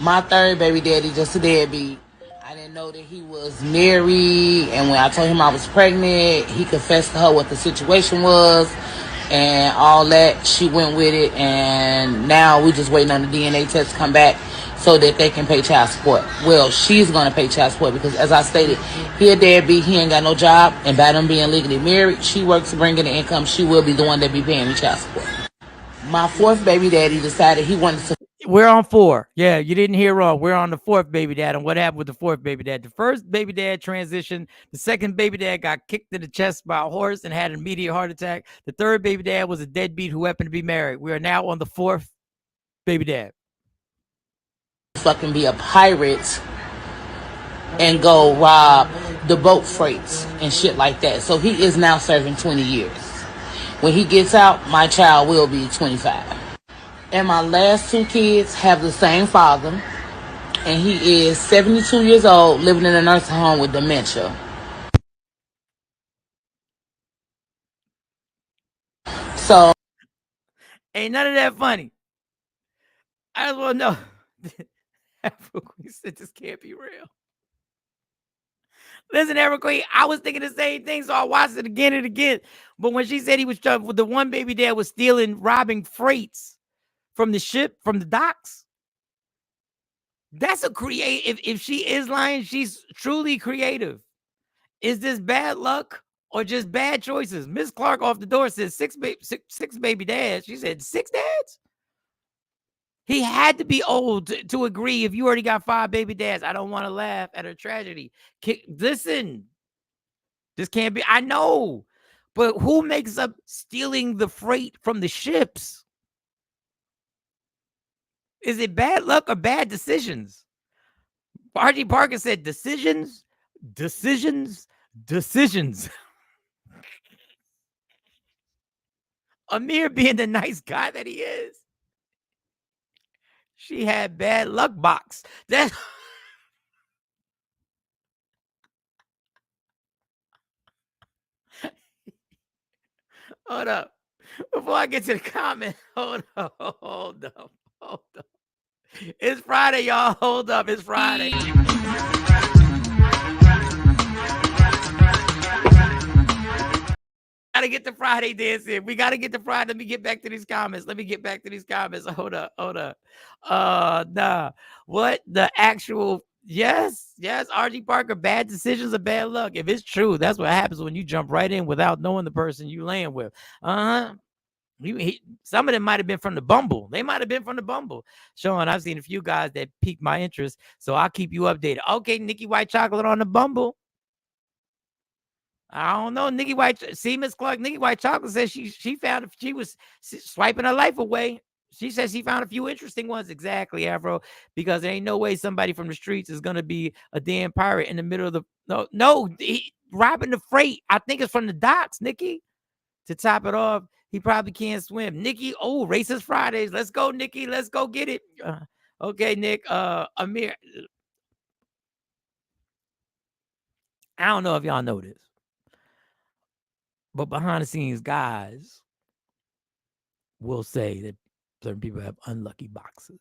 My third baby daddy, just a deadbeat. I didn't know that he was married, and when I told him I was pregnant, he confessed to her what the situation was and all that. She went with it, and now we're just waiting on the DNA test to come back so that they can pay child support. Well, she's going to pay child support because, as I stated, he a deadbeat, he ain't got no job, and by them being legally married, she works to bring in the income. She will be the one that be paying me child support. My fourth baby daddy decided he wanted to. We're on 4. Yeah, you didn't hear wrong. We're on the 4th baby dad. And what happened with the 4th baby dad? The first baby dad transitioned. The second baby dad got kicked in the chest by a horse and had an immediate heart attack. The third baby dad was a deadbeat who happened to be married. We are now on the 4th baby dad. Fucking be a pirate and go rob the boat freights and shit like that. So he is now serving 20 years. When he gets out, my child will be 25. And my last 2 kids have the same father, and he is 72 years old, living in a nursing home with dementia. So Ain't none of that funny. I just want to know. Afro Queen said this can't be real. Listen, Afro Queen, I was thinking the same thing, so I watched it again and again. But when she said he was with the one baby dad was robbing freights from the ship, from the docks, that's a creative. If she is lying, she's truly creative. Is this bad luck or just bad choices? Miss Clark off the door says 6 baby dads. She said 6 dads. He had to be old to agree. If you already got 5 baby dads, I don't want to laugh at a tragedy. Listen, this can't be. I know, but who makes up stealing the freight from the ships? Is it bad luck or bad decisions? RG Parker said decisions. Amir being the nice guy that he is. She had bad luck box. That's hold up. Before I get to the comment, hold up. It's Friday, y'all. Hold up. It's Friday. Gotta get the Friday dance in. We gotta get the Friday. Let me get back to these comments. Hold up. Nah. What the actual? Yes. RG Parker, bad decisions or bad luck. If it's true, that's what happens when you jump right in without knowing the person you laying with. Some of them might have been from the Bumble. They might have been from the Bumble. Shawn, I've seen a few guys that piqued my interest, so I'll keep you updated. Okay, Nikki White Chocolate on the Bumble. I don't know. Nikki White, see Miss Clark. Nikki White Chocolate says she found she was swiping her life away. She says she found a few interesting ones. Exactly, Afro. Because there ain't no way somebody from the streets is gonna be a damn pirate in the middle of the robbing the freight. I think it's from the docks, Nikki. To top it off, he probably can't swim. Nikki, racist Fridays. Let's go, Nikki. Let's go get it. Okay, Nick. Amir. I don't know if y'all know this. But behind the scenes, guys will say that certain people have unlucky boxes.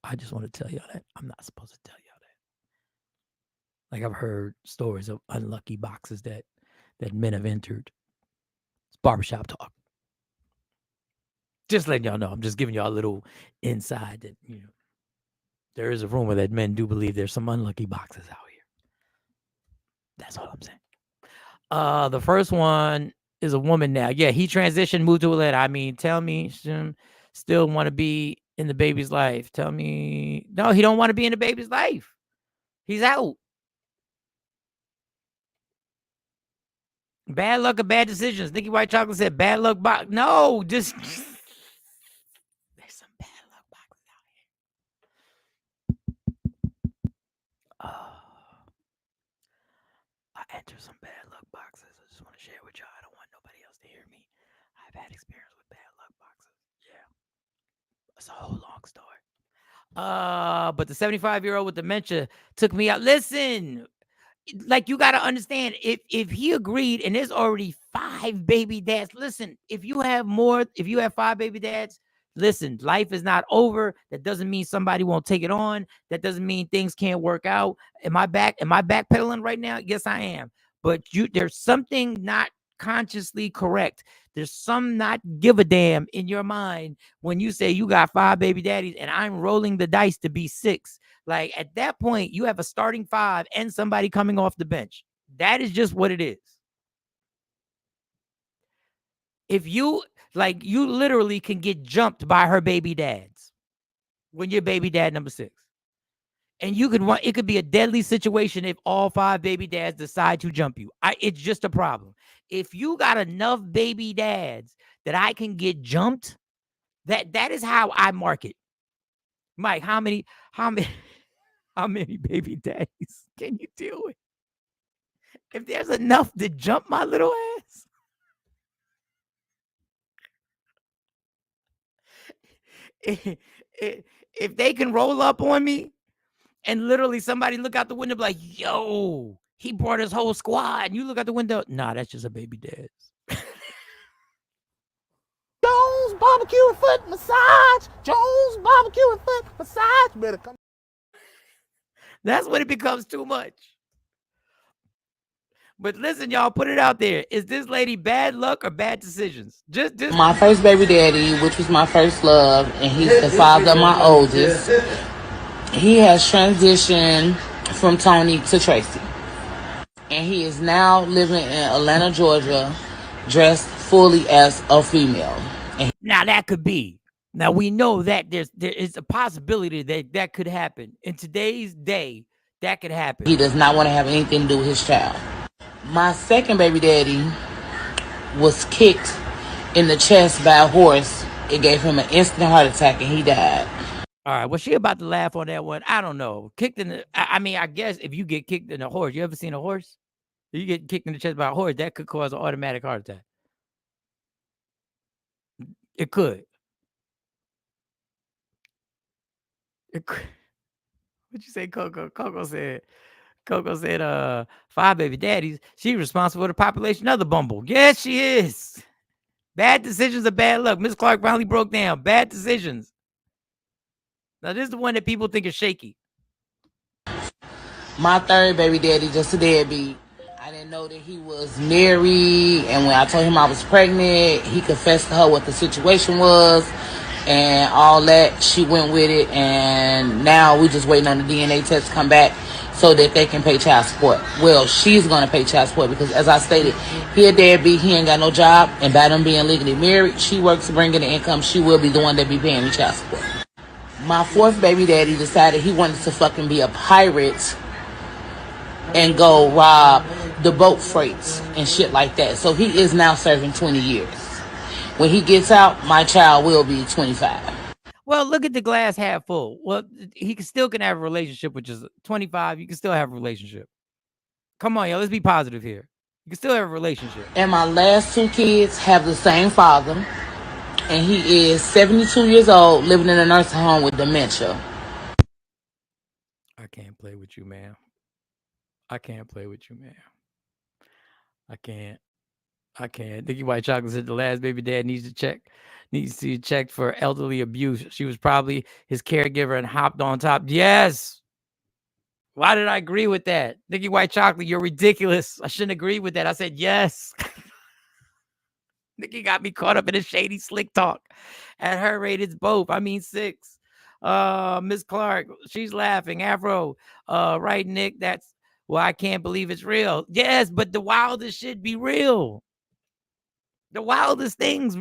I just want to tell y'all that. I'm not supposed to tell y'all that. Like I've heard stories of unlucky boxes that men have entered. It's barbershop talk. Just letting y'all know. I'm just giving y'all a little inside that, there is a rumor that men do believe there's some unlucky boxes out here. That's all I'm saying. The first one is a woman now. Yeah, he transitioned, moved to Atlanta. I mean, tell me, still want to be in the baby's life. Tell me, no, he don't want to be in the baby's life. He's out. Bad luck or bad decisions. Nikki White Chocolate said bad luck box. No, just there's some bad luck boxes out here. Oh, I entered some bad luck boxes. I just want to share with y'all. I don't want nobody else to hear me. I've had experience with bad luck boxes. Yeah, it's a whole long story. But the 75-year-old with dementia took me out. Listen, like, you got to understand, if he agreed and there's already 5 baby dads, listen, if you have 5 baby dads, listen, life is not over. That doesn't mean somebody won't take it on. That doesn't mean things can't work out. Am I backpedaling right now? Yes, I am. But there's something not consciously correct. There's some not give a damn in your mind when you say you got 5 baby daddies and I'm rolling the dice to be 6. Like, at that point, you have a starting 5 and somebody coming off the bench. That is just what it is. If you literally can get jumped by her baby dads when you're baby dad number 6. And it could be a deadly situation if all 5 baby dads decide to jump you. It's just a problem. If you got enough baby dads that I can get jumped, that is how I market. Mike, how many baby daddies can you deal with? If there's enough to jump my little ass, if they can roll up on me and literally somebody look out the window be like, yo, he brought his whole squad, and you look out the window, nah, that's just a baby dad. Jones barbecue and foot massage. Jones barbecue and foot massage. Better come. That's when it becomes too much. But listen, y'all, put it out there. Is this lady bad luck or bad decisions? Just My first baby daddy, which was my first love, and he's the father of my oldest. He has transitioned from Tony to Tracy. And he is now living in Atlanta, Georgia, dressed fully as a female. Now that could be. Now we know that there is a possibility that could happen. In today's day, that could happen. He does not want to have anything to do with his child. My second baby daddy was kicked in the chest by a horse. It gave him an instant heart attack and he died. All right, was she about to laugh on that one? I don't know. Kicked in the, I mean, I guess if you get kicked in a horse, you ever seen a horse? If you get kicked in the chest by a horse, that could cause an automatic heart attack. It could. It could. What'd you say, Coco? Coco said, 5 baby daddies. She's responsible for the population of the Bumble. Yes, she is. Bad decisions are bad luck. Miss Clark finally broke down. Bad decisions. Now, this is the one that people think is shaky. My third baby daddy, just a deadbeat. I didn't know that he was married, and when I told him I was pregnant, he confessed to her what the situation was and all that. She went with it, and now we just waiting on the DNA test to come back so that they can pay child support. Well, she's going to pay child support because, as I stated, he a deadbeat, he ain't got no job, and by them being legally married, she works to bring in the income, she will be the one that be paying me child support. My fourth baby daddy decided he wanted to fucking be a pirate and go rob the boat freights and shit like that. So he is now serving 20 years. When he gets out, my child will be 25. Well, look at the glass half full. Well, he still can have a relationship, which is 25. You can still have a relationship. Come on, y'all. Let's be positive here. You can still have a relationship. And my last 2 kids have the same father. And he is 72 years old, living in a nursing home with dementia. I can't play with you, man. I can't play with you, man. I can't. Nikki White Chocolate said the last baby dad needs to be checked for elderly abuse. She was probably his caregiver and hopped on top. Yes. Why did I agree with that? Nikki White Chocolate, you're ridiculous. I shouldn't agree with that. I said yes. Nikki got me caught up in a shady slick talk. At her rate, it's both. I mean 6. Miss Clark, she's laughing. Afro, right, Nick? That's well, I can't believe it's real. Yes, but the wildest shit be real. The wildest things,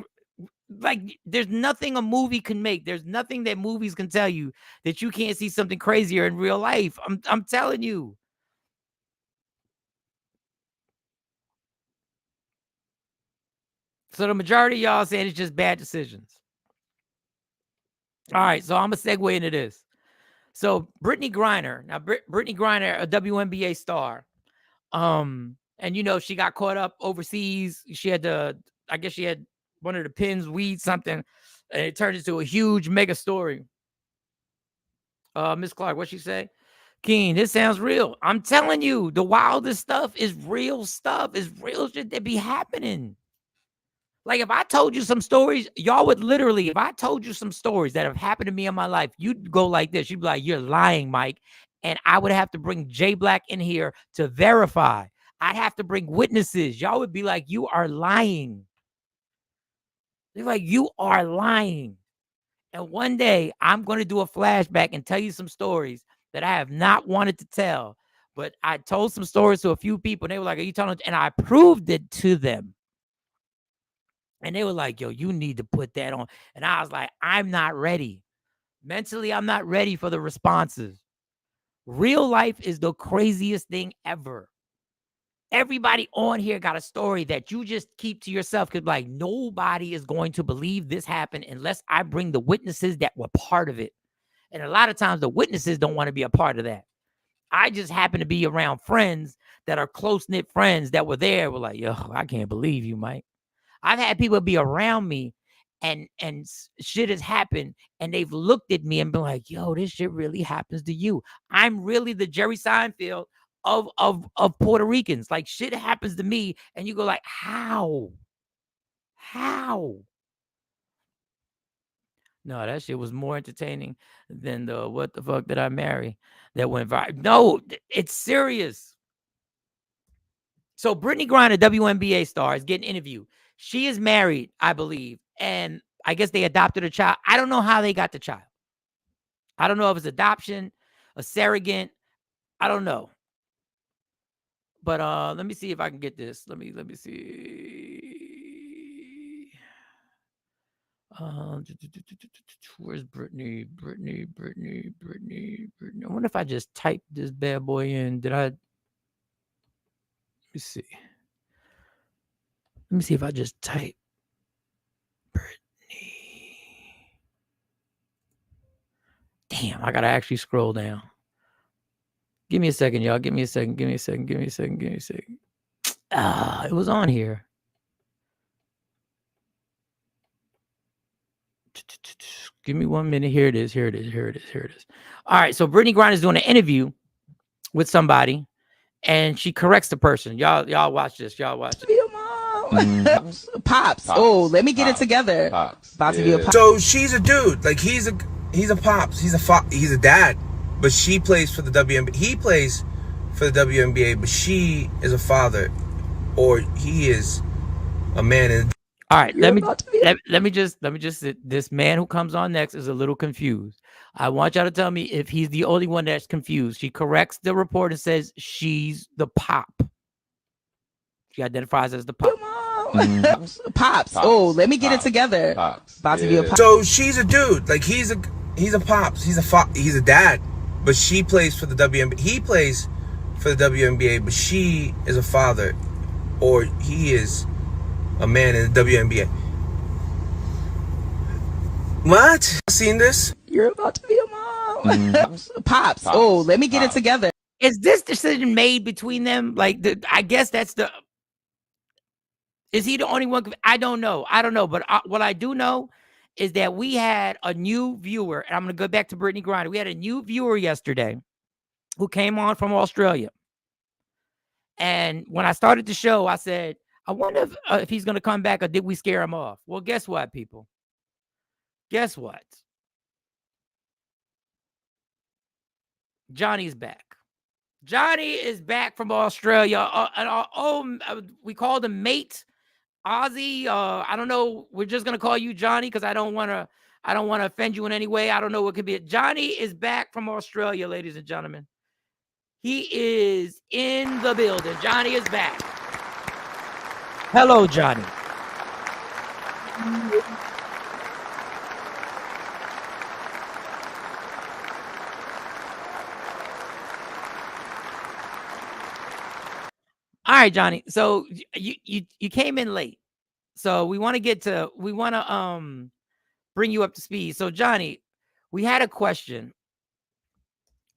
like, there's nothing a movie can make. There's nothing that movies can tell you that you can't see something crazier in real life. I'm telling you. So the majority of y'all saying it's just bad decisions. All right, so I'm gonna segue into this. So Brittany Griner, now Brittany Griner, a WNBA star, and you know she got caught up overseas. She had I guess she had one of the pins, weed something, and it turned into a huge mega story. Miss Clark, what she say? Keen, this sounds real. I'm telling you, the wildest stuff is real stuff. It's real shit that be happening. Like if I told you some stories, y'all would literally, if I told you some stories that have happened to me in my life, you'd go like this. You'd be like, you're lying, Mike. And I would have to bring Jay Black in here to verify. I'd have to bring witnesses. Y'all would be like, you are lying. They're like, you are lying. And one day I'm going to do a flashback and tell you some stories that I have not wanted to tell. But I told some stories to a few people and they were like, are you telling? And I proved it to them. And they were like, yo, you need to put that on. And I was like, I'm not ready. Mentally, I'm not ready for the responses. Real life is the craziest thing ever. Everybody on here got a story that you just keep to yourself because like nobody is going to believe this happened unless I bring the witnesses that were part of it. And a lot of times the witnesses don't want to be a part of that. I just happen to be around friends that are close-knit friends that were there. Were like, yo, I can't believe you, Mike. I've had people be around me and shit has happened and they've looked at me and been like, yo, this shit really happens to you. I'm really the Jerry Seinfeld of Puerto Ricans. Like shit happens to me and you go like, how? No, that shit was more entertaining than the what the fuck did I marry that went viral. No, it's serious. So Brittany Griner, WNBA star, is getting interviewed. She is married, I believe, and I guess they adopted a child. I don't know how they got the child. I don't know if it's adoption, a surrogate. I don't know. But let me see if I can get this. Let me see. Where's Brittany? I wonder if I just typed this bad boy in. Did I? Let me see. Let me see if I just type Brittany. Damn, I gotta actually scroll down. Give me a second, y'all. Give me a second. Ah, it was on here. Give me 1 minute. Here it is. All right, so Brittany Griner is doing an interview with somebody, and she corrects the person. Y'all watch this. Your mom. Pops. Oh, let me get it together. Pops. About to be a pop. So she's a dude. Like he's a pops. He's a dad. But she plays for the WNBA. He plays for the WNBA, but she is a father, or he is a man. In All right, let me just this man who comes on next is a little confused. I want y'all to tell me if he's the only one that's confused. She corrects the report and says she's the pop. She identifies as the pop. Pops. Oh, let me get it together. Pops. About to be a pop. So she's a dude. Like he's a pops. He's a dad. But she plays for the WNBA. He plays for the WNBA, but she is a father, or he is a man in the WNBA. What? Seen this? You're about to be a mom. Pops. Oh, let me get it together. Is this decision made between them? Like, I guess that's the. Is he the only one? I don't know. But what I do know is that we had a new viewer, and I'm going to go back to Brittany Griner. We had a new viewer yesterday who came on from Australia. And when I started the show, I said, I wonder if he's going to come back or did we scare him off? Well, guess what, people? Guess what? Johnny's back. Johnny is back from Australia. We called him Mate Ozzy. I don't know. We're just gonna call you Johnny because I don't want to offend you in any way. I don't know what could be. Johnny is back from Australia, ladies and gentlemen. He is in the building. Johnny is back. Hello, Johnny. All right, Johnny. So you came in late. So we want to bring you up to speed. So Johnny, we had a question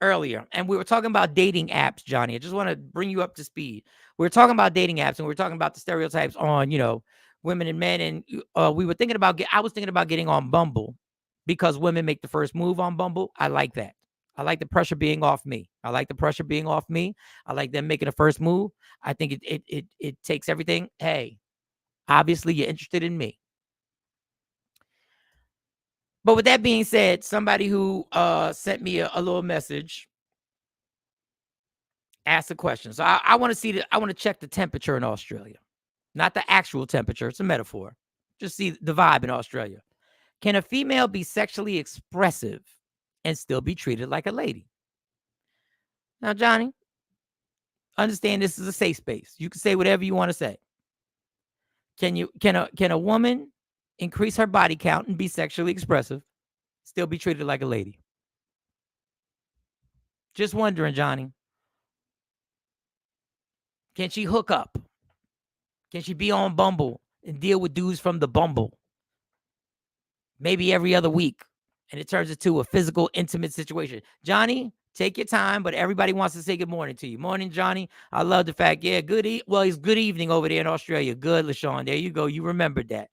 earlier, and we were talking about dating apps, Johnny. I just want to bring you up to speed. We were talking about dating apps, and we were talking about the stereotypes on, women and men. And we were thinking about I was thinking about getting on Bumble because women make the first move on Bumble. I like that. I like the pressure being off me. I like them making the first move. I think it takes everything. Hey, obviously you're interested in me. But with that being said, somebody who sent me a little message asked a question. So I want to check the temperature in Australia. Not the actual temperature, it's a metaphor. Just see the vibe in Australia. Can a female be sexually expressive and still be treated like a lady? Now, Johnny, understand this is a safe space. You can say whatever you want to say. Can a woman increase her body count and be sexually expressive, still be treated like a lady? Just wondering, Johnny. Can she hook up? Can she be on Bumble and deal with dudes from the Bumble? Maybe every other week, and it turns into a physical, intimate situation. Johnny, take your time, but everybody wants to say good morning to you. Morning, Johnny. I love the fact, yeah, it's good evening over there in Australia. Good, LaShawn. There you go. You remembered that.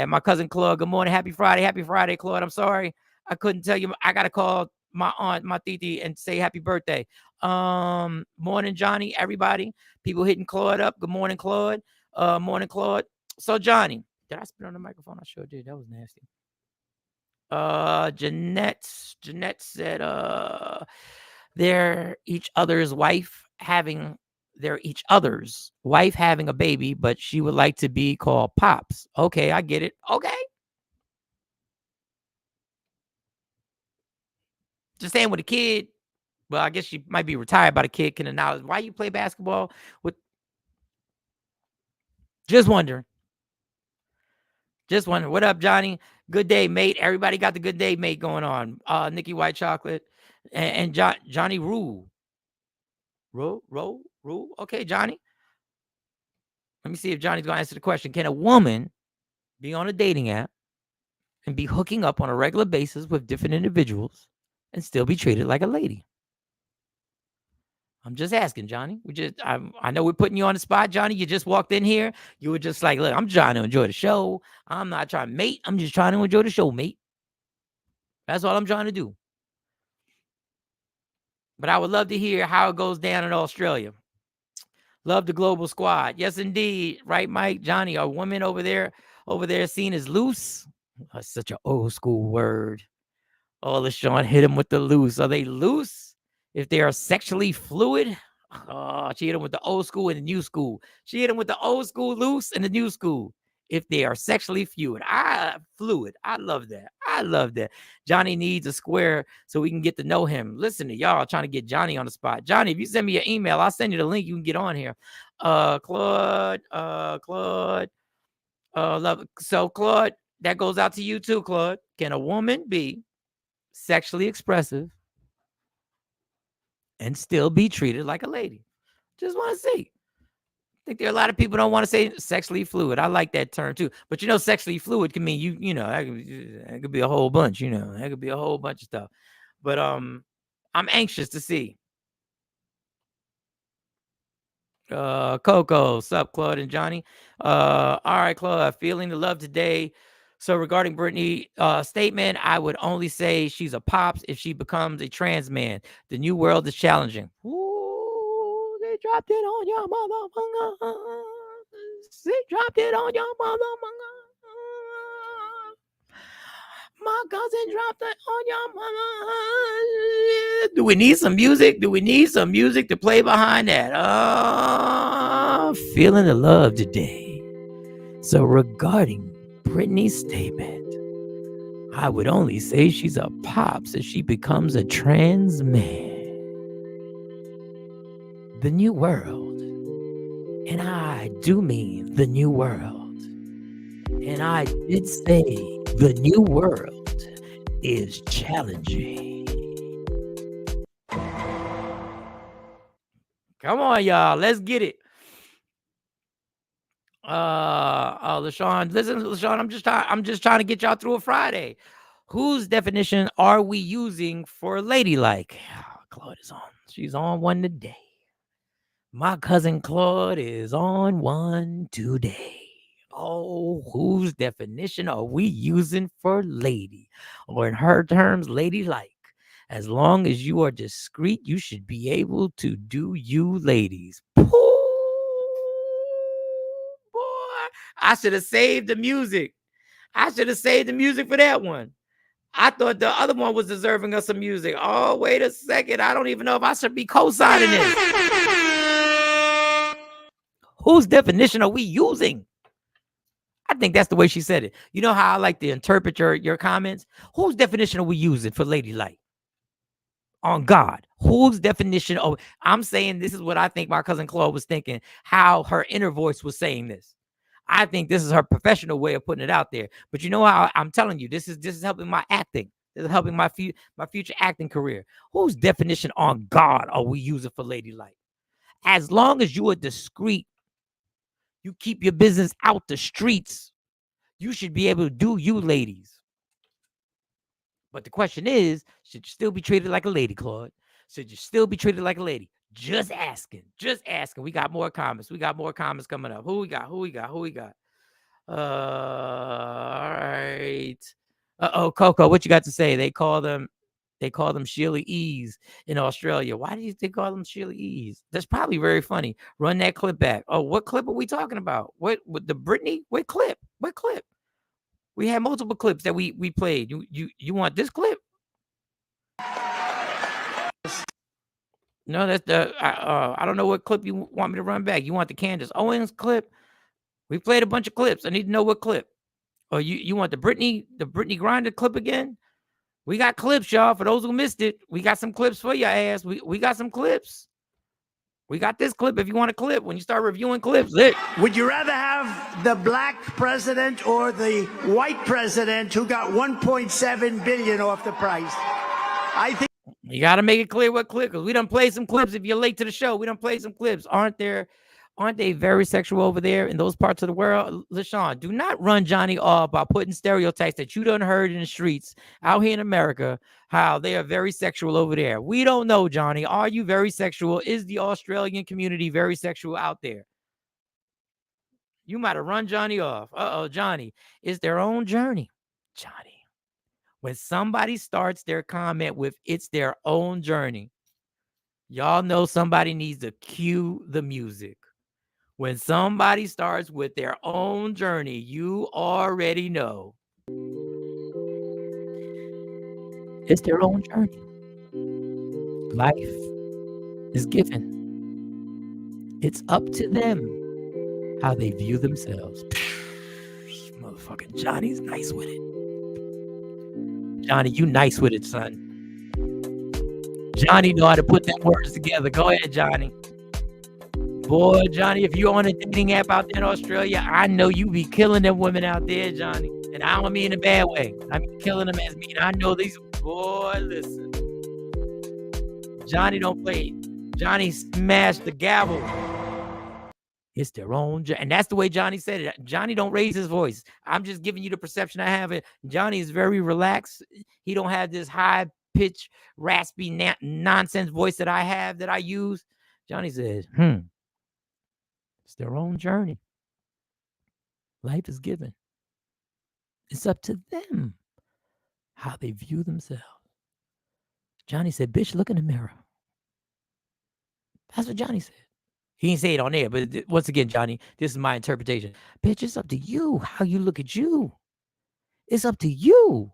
My cousin Claude, good morning. Happy Friday, Claude. I'm sorry I couldn't tell you. I got to call my aunt, my titi, and say happy birthday. Morning, Johnny, everybody. People hitting Claude up. Good morning, Claude. Morning, Claude. So, Johnny, did I spit on the microphone? I sure did. That was nasty. Jeanette said they're each other's wife having a baby, but she would like to be called Pops. Okay, I get it. Okay. Just saying with a kid. Well, I guess she might be retired, but a kid can acknowledge why you play basketball with. Just wondering. What up, Johnny? Good day, mate. Everybody got the good day, mate, going on. Nikki White Chocolate and Johnny Rule. Rule. Okay, Johnny. Let me see if Johnny's going to answer the question. Can a woman be on a dating app and be hooking up on a regular basis with different individuals and still be treated like a lady? I'm just asking, Johnny. I know we're putting you on the spot, Johnny. You just walked in here. You were just like, look, I'm trying to enjoy the show. I'm not trying to mate. I'm just trying to enjoy the show, mate. That's all I'm trying to do. But I would love to hear how it goes down in Australia. Love the global squad. Yes, indeed. Right, Mike? Johnny, are women over there seen as loose? That's such an old school word. Oh, LaShawn hit him with the loose. Are they loose? If they are sexually fluid? Oh, she hit him with the old school and the new school. She hit him with the old school loose and the new school. If they are sexually fluid. Fluid. I love that. Johnny needs a square so we can get to know him. Listen to y'all trying to get Johnny on the spot. Johnny, if you send me an email, I'll send you the link. You can get on here. Claude. Love it. So, Claude, that goes out to you too, Claude. Can a woman be sexually expressive and still be treated like a lady? Just want to see. I think there are a lot of people don't want to say sexually fluid. I like that term too. But sexually fluid can mean that could be a whole bunch, that could be a whole bunch of stuff. But I'm anxious to see. Coco, sup, Claude and Johnny. All right, Claude, feeling the love today. So regarding Brittany statement, I would only say she's a pops if she becomes a trans man. The new world is challenging. Ooh, they dropped it on your motherfucker. They dropped it on your motherfucker. My cousin dropped it on your mother. Do we need some music? To play behind that? Feeling the love today. So regarding Brittany's statement, I would only say she's a pops if she becomes a trans man. The new world, and I do mean the new world, and I did say the new world is challenging. Come on, y'all. Let's get it. LaShawn, listen, LaShawn, I'm just trying to get y'all through a Friday. Whose definition are we using for ladylike? Claude is on. She's on one today. My cousin Claude is on one today. Oh, whose definition are we using for lady? Or in her terms, ladylike. As long as you are discreet, you should be able to do you ladies. Boy, I should have saved the music. I should have saved the music for that one. I thought the other one was deserving of some music. Oh, wait a second. I don't even know if I should be co-signing this. Whose definition are we using? I think that's the way she said it. You know how I like to interpret your comments? Whose definition are we using for ladylike? On God. Whose definition of, I'm saying this is what I think my cousin Claude was thinking, how her inner voice was saying this. I think this is her professional way of putting it out there. But you know how I'm telling you, this is helping my acting. This is helping my future acting career. Whose definition on God are we using for ladylike? As long as you are discreet, you keep your business out the streets, you should be able to do you ladies. But the question is, should you still be treated like a lady, Claude? Should you still be treated like a lady? Just asking. Just asking. We got more comments. We got more comments coming up. Who we got? Who we got? Who we got? All right. Uh-oh, Coco, what you got to say? They call them Sheila E's in Australia. Why do you think call them Sheila E's? That's probably very funny. Run that clip back. Oh, what clip are we talking about? What the Britney? What clip? What clip? We had multiple clips that we played. You want this clip? No, that's the I don't know what clip you want me to run back. You want the Candace Owens clip? We played a bunch of clips. I need to know what clip. Or you want the Britney Grindr clip again? We got clips, y'all. For those who missed it, we got some clips for your ass. We got some clips. We got this clip if you want a clip. When you start reviewing clips, would you rather have the black president or the white president who got 1.7 billion off the price? I think you got to make it clear what clip, because we done play some clips. If you're late to the show, we done play some clips. Aren't they very sexual over there in those parts of the world? LaShawn, do not run Johnny off by putting stereotypes that you done heard in the streets out here in America, how they are very sexual over there. We don't know, Johnny. Are you very sexual? Is the Australian community very sexual out there? You might have run Johnny off. Uh-oh, Johnny. It's their own journey. Johnny, when somebody starts their comment with it's their own journey, y'all know somebody needs to cue the music. When somebody starts with their own journey, you already know it's their own journey. Life is given. It's up to them how they view themselves. Motherfucking Johnny's nice with it. Johnny, you nice with it, son. Johnny know how to put them words together. Go ahead, Johnny. Boy, Johnny, if you're on a dating app out there in Australia, I know you be killing them women out there, Johnny. And I don't mean in a bad way. I mean killing them as mean. I know these. Boy, listen. Johnny don't play. Johnny smashed the gavel. It's their own. And that's the way Johnny said it. Johnny don't raise his voice. I'm just giving you the perception I have. Johnny is very relaxed. He don't have this high-pitched, raspy nonsense voice that I have, that I use. Johnny says, it's their own journey. Life is given. It's up to them how they view themselves. Johnny said, bitch, look in the mirror. That's what Johnny said. He didn't say it on air, but once again, Johnny, this is my interpretation. Bitch, it's up to you how you look at you. It's up to you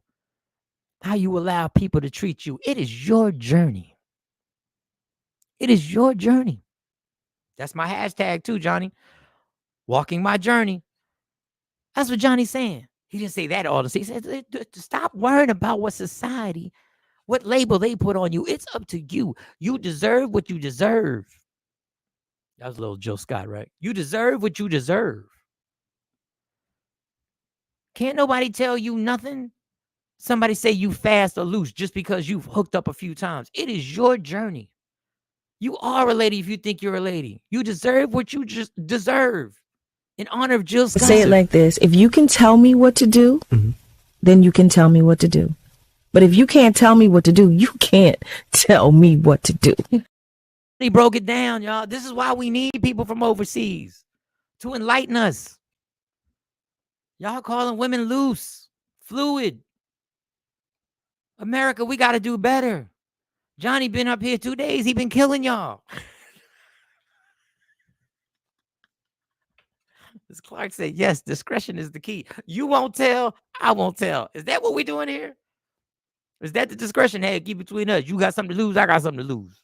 how you allow people to treat you. It is your journey. It is your journey. That's my hashtag too, Johnny. Walking my journey. That's what Johnny's saying. He didn't say that all the time. He said, stop worrying about what society, what label they put on you. It's up to you. You deserve what you deserve. That was a little Jill Scott, right? You deserve what you deserve. Can't nobody tell you nothing. Somebody say you fast or loose just because you've hooked up a few times. It is your journey. You are a lady if you think you're a lady. You deserve what you just deserve. in honor of Jill Scott. Say it like this. If you can tell me what to do, then you can tell me what to do. But if you can't tell me what to do, you can't tell me what to do. He broke it down, y'all. This is why we need people from overseas to enlighten us. Y'all calling women loose, fluid. America, we got to do better. Johnny been up here 2 days. He been killing y'all. As Clark said, yes, discretion is the key. You won't tell, I won't tell. Is that what we're doing here? Is that the discretion? Hey, keep between us. You got something to lose, I got something to lose.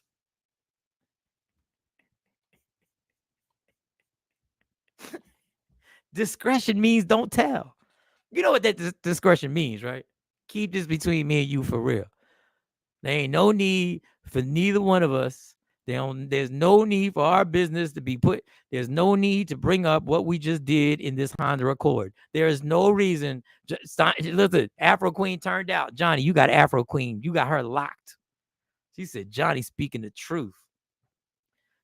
Discretion means don't tell. You know what that discretion means, right? Keep this between me and you for real. There ain't no need for neither one of us. There's no need for our business to be put. There's no need to bring up what we just did in this Honda Accord. There is no reason. Listen, Afro Queen turned out. Johnny, you got Afro Queen. You got her locked. She said, Johnny speaking the truth.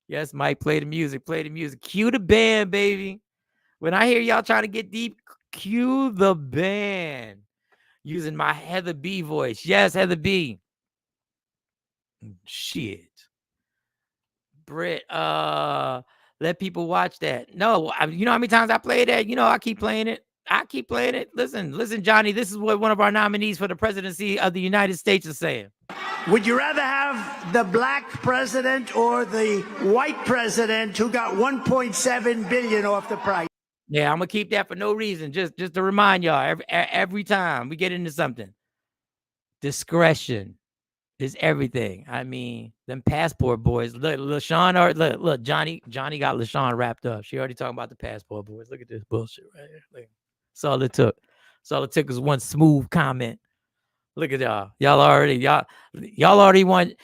Yes, Mike, play the music. Play the music. Cue the band, baby. When I hear y'all trying to get deep, cue the band. Using my Heather B voice. Yes, Heather B. Shit. Britt, let people watch that. No, you know how many times I play that? You know, I keep playing it. Listen, Johnny, this is what one of our nominees for the presidency of the United States is saying. Would you rather have the black president or the white president who got 1.7 billion off the price? Yeah, I'm gonna keep that for no reason. Just to remind y'all, every time we get into something, discretion is everything. I mean, them passport boys. Look, LaShawn, look, Johnny got LaShawn wrapped up. She already talking about the passport boys. Look at this bullshit right here. Look. That's all it took. That's all it took was one smooth comment. Look at y'all. Y'all already want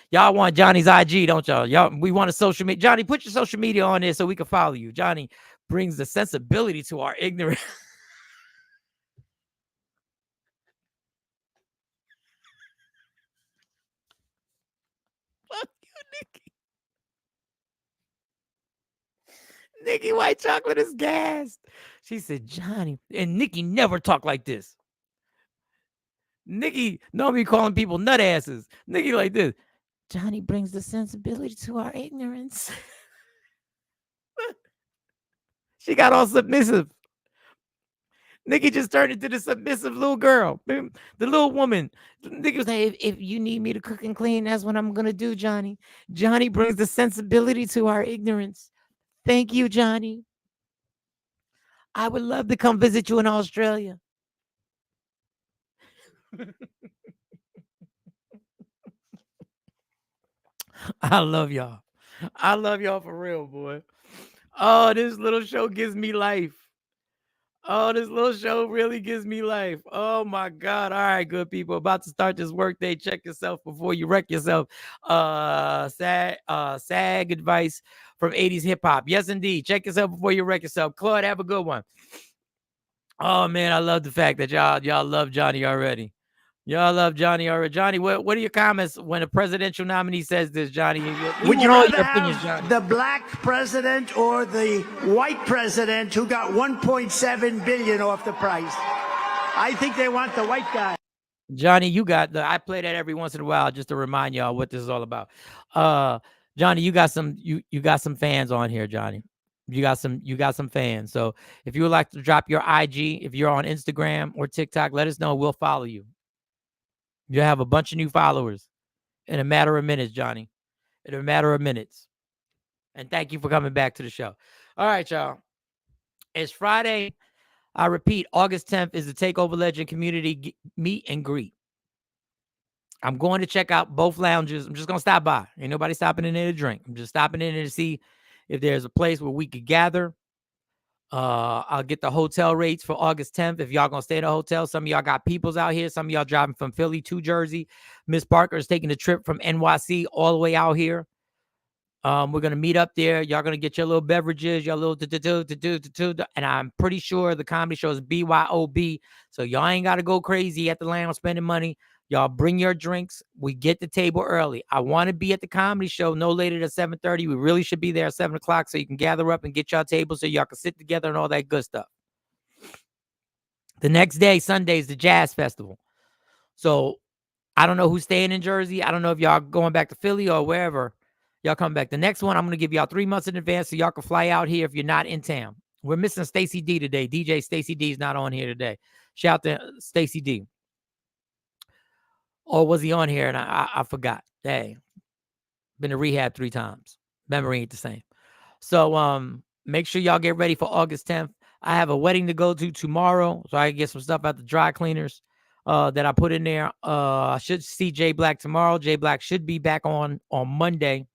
Johnny's IG, don't y'all? We want a social media. Johnny, put your social media on there so we can follow you. Johnny brings the sensibility to our ignorance. Fuck you, Nikki. Nikki White Chocolate is gassed. She said, Johnny, and Nikki never talk like this. Nikki normally calling people nut asses. Nikki like this. Johnny brings the sensibility to our ignorance. She got all submissive. Nikki just turned into the submissive little girl. The little woman. Nikki was like, if you need me to cook and clean, that's what I'm going to do, Johnny. Johnny brings the sensibility to our ignorance. Thank you, Johnny. I would love to come visit you in Australia. I love y'all. I love y'all for real, boy. Oh, this little show gives me life. Oh, this little show really gives me life. Oh my God. All right, good people. About to start this workday. Check yourself before you wreck yourself. SAG advice from 80s hip hop. Yes, indeed. Check yourself before you wreck yourself. Claude, have a good one. Oh man, I love the fact that y'all love Johnny already. Y'all love Johnny already. Johnny, what are your comments when a presidential nominee says this, Johnny? Would you rather have the black president or the white president who got 1.7 billion off the price? I think they want the white guy. Johnny, I play that every once in a while just to remind y'all what this is all about. Johnny, you got some fans on here, Johnny. You got some fans. So if you would like to drop your IG, if you're on Instagram or TikTok, let us know. We'll follow you. You have a bunch of new followers in a matter of minutes, Johnny. In a matter of minutes. And thank you for coming back to the show. All right, y'all. It's Friday. I repeat, August 10th is the Takeover Legend Community Meet and Greet. I'm going to check out both lounges. I'm just going to stop by. Ain't nobody stopping in there to drink. I'm just stopping in there to see if there's a place where we could gather. I'll get the hotel rates for August 10th. If y'all gonna stay in a hotel, some of y'all got peoples out here. Some of y'all driving from Philly to Jersey. Miss Parker is taking a trip from NYC all the way out here. We're gonna meet up there. Y'all gonna get your little beverages, your little and I'm pretty sure the comedy show is BYOB. So y'all ain't gotta go crazy at the lounge spending money. Y'all bring your drinks. We get the table early. I want to be at the comedy show no later than 7:30. We really should be there at 7 o'clock so you can gather up and get y'all table so y'all can sit together and all that good stuff. The next day, Sunday, is the Jazz Festival. So I don't know who's staying in Jersey. I don't know if y'all going back to Philly or wherever y'all come back. The next one, I'm going to give y'all 3 months in advance so y'all can fly out here if you're not in town. We're missing Stacey D today. DJ Stacey D is not on here today. Shout to Stacey D. Or was he on here and I forgot? Dang. Been to rehab 3 times. Memory ain't the same. So make sure y'all get ready for August 10th. I have a wedding to go to tomorrow, so I can get some stuff out the dry cleaners that I put in there. I should see Jay Black tomorrow. Jay Black should be back on Monday.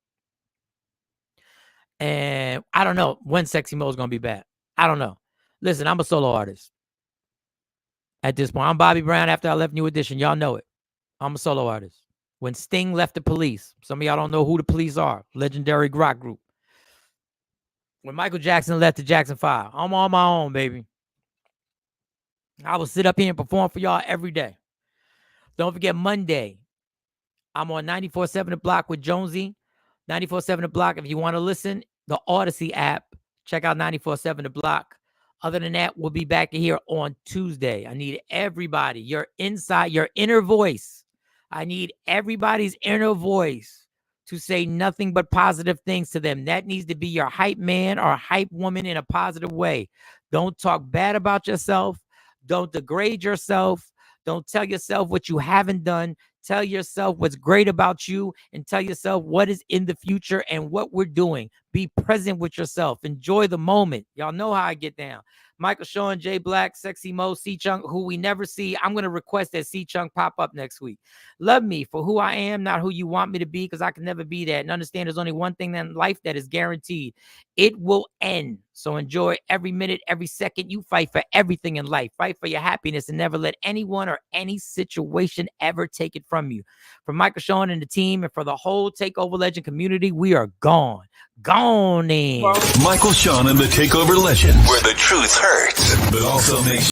And I don't know when Sexy Mo is going to be back. I don't know. Listen, I'm a solo artist at this point. I'm Bobby Brown after I left New Edition. Y'all know it. I'm a solo artist. When Sting left the Police, some of y'all don't know who the Police are. Legendary rock group. When Michael Jackson left the Jackson 5, I'm on my own, baby. I will sit up here and perform for y'all every day. Don't forget Monday. I'm on 94.7 The Block with Jonesy. 94.7 The Block. If you want to listen, the Odyssey app. Check out 94.7 The Block. Other than that, we'll be back here on Tuesday. I need everybody, your inner voice. I need everybody's inner voice to say nothing but positive things to them. That needs to be your hype man or hype woman in a positive way. Don't talk bad about yourself. Don't degrade yourself. Don't tell yourself what you haven't done. Tell yourself what's great about you and tell yourself what is in the future and what we're doing. Be present with yourself. Enjoy the moment. Y'all know how I get down. Michael Shawn, Jay Black, Sexy Mo, C-Chunk, who we never see. I'm going to request that C-Chunk pop up next week. Love me for who I am, not who you want me to be, because I can never be that. And understand there's only one thing in life that is guaranteed. It will end. So enjoy every minute, every second. You fight for everything in life. Fight for your happiness and never let anyone or any situation ever take it from you. For Michael Shawn and the team and for the whole Takeover Legend community, we are gone. Gone in. Michael Shawn and the Takeover Legends, where the truth hurts, but also makes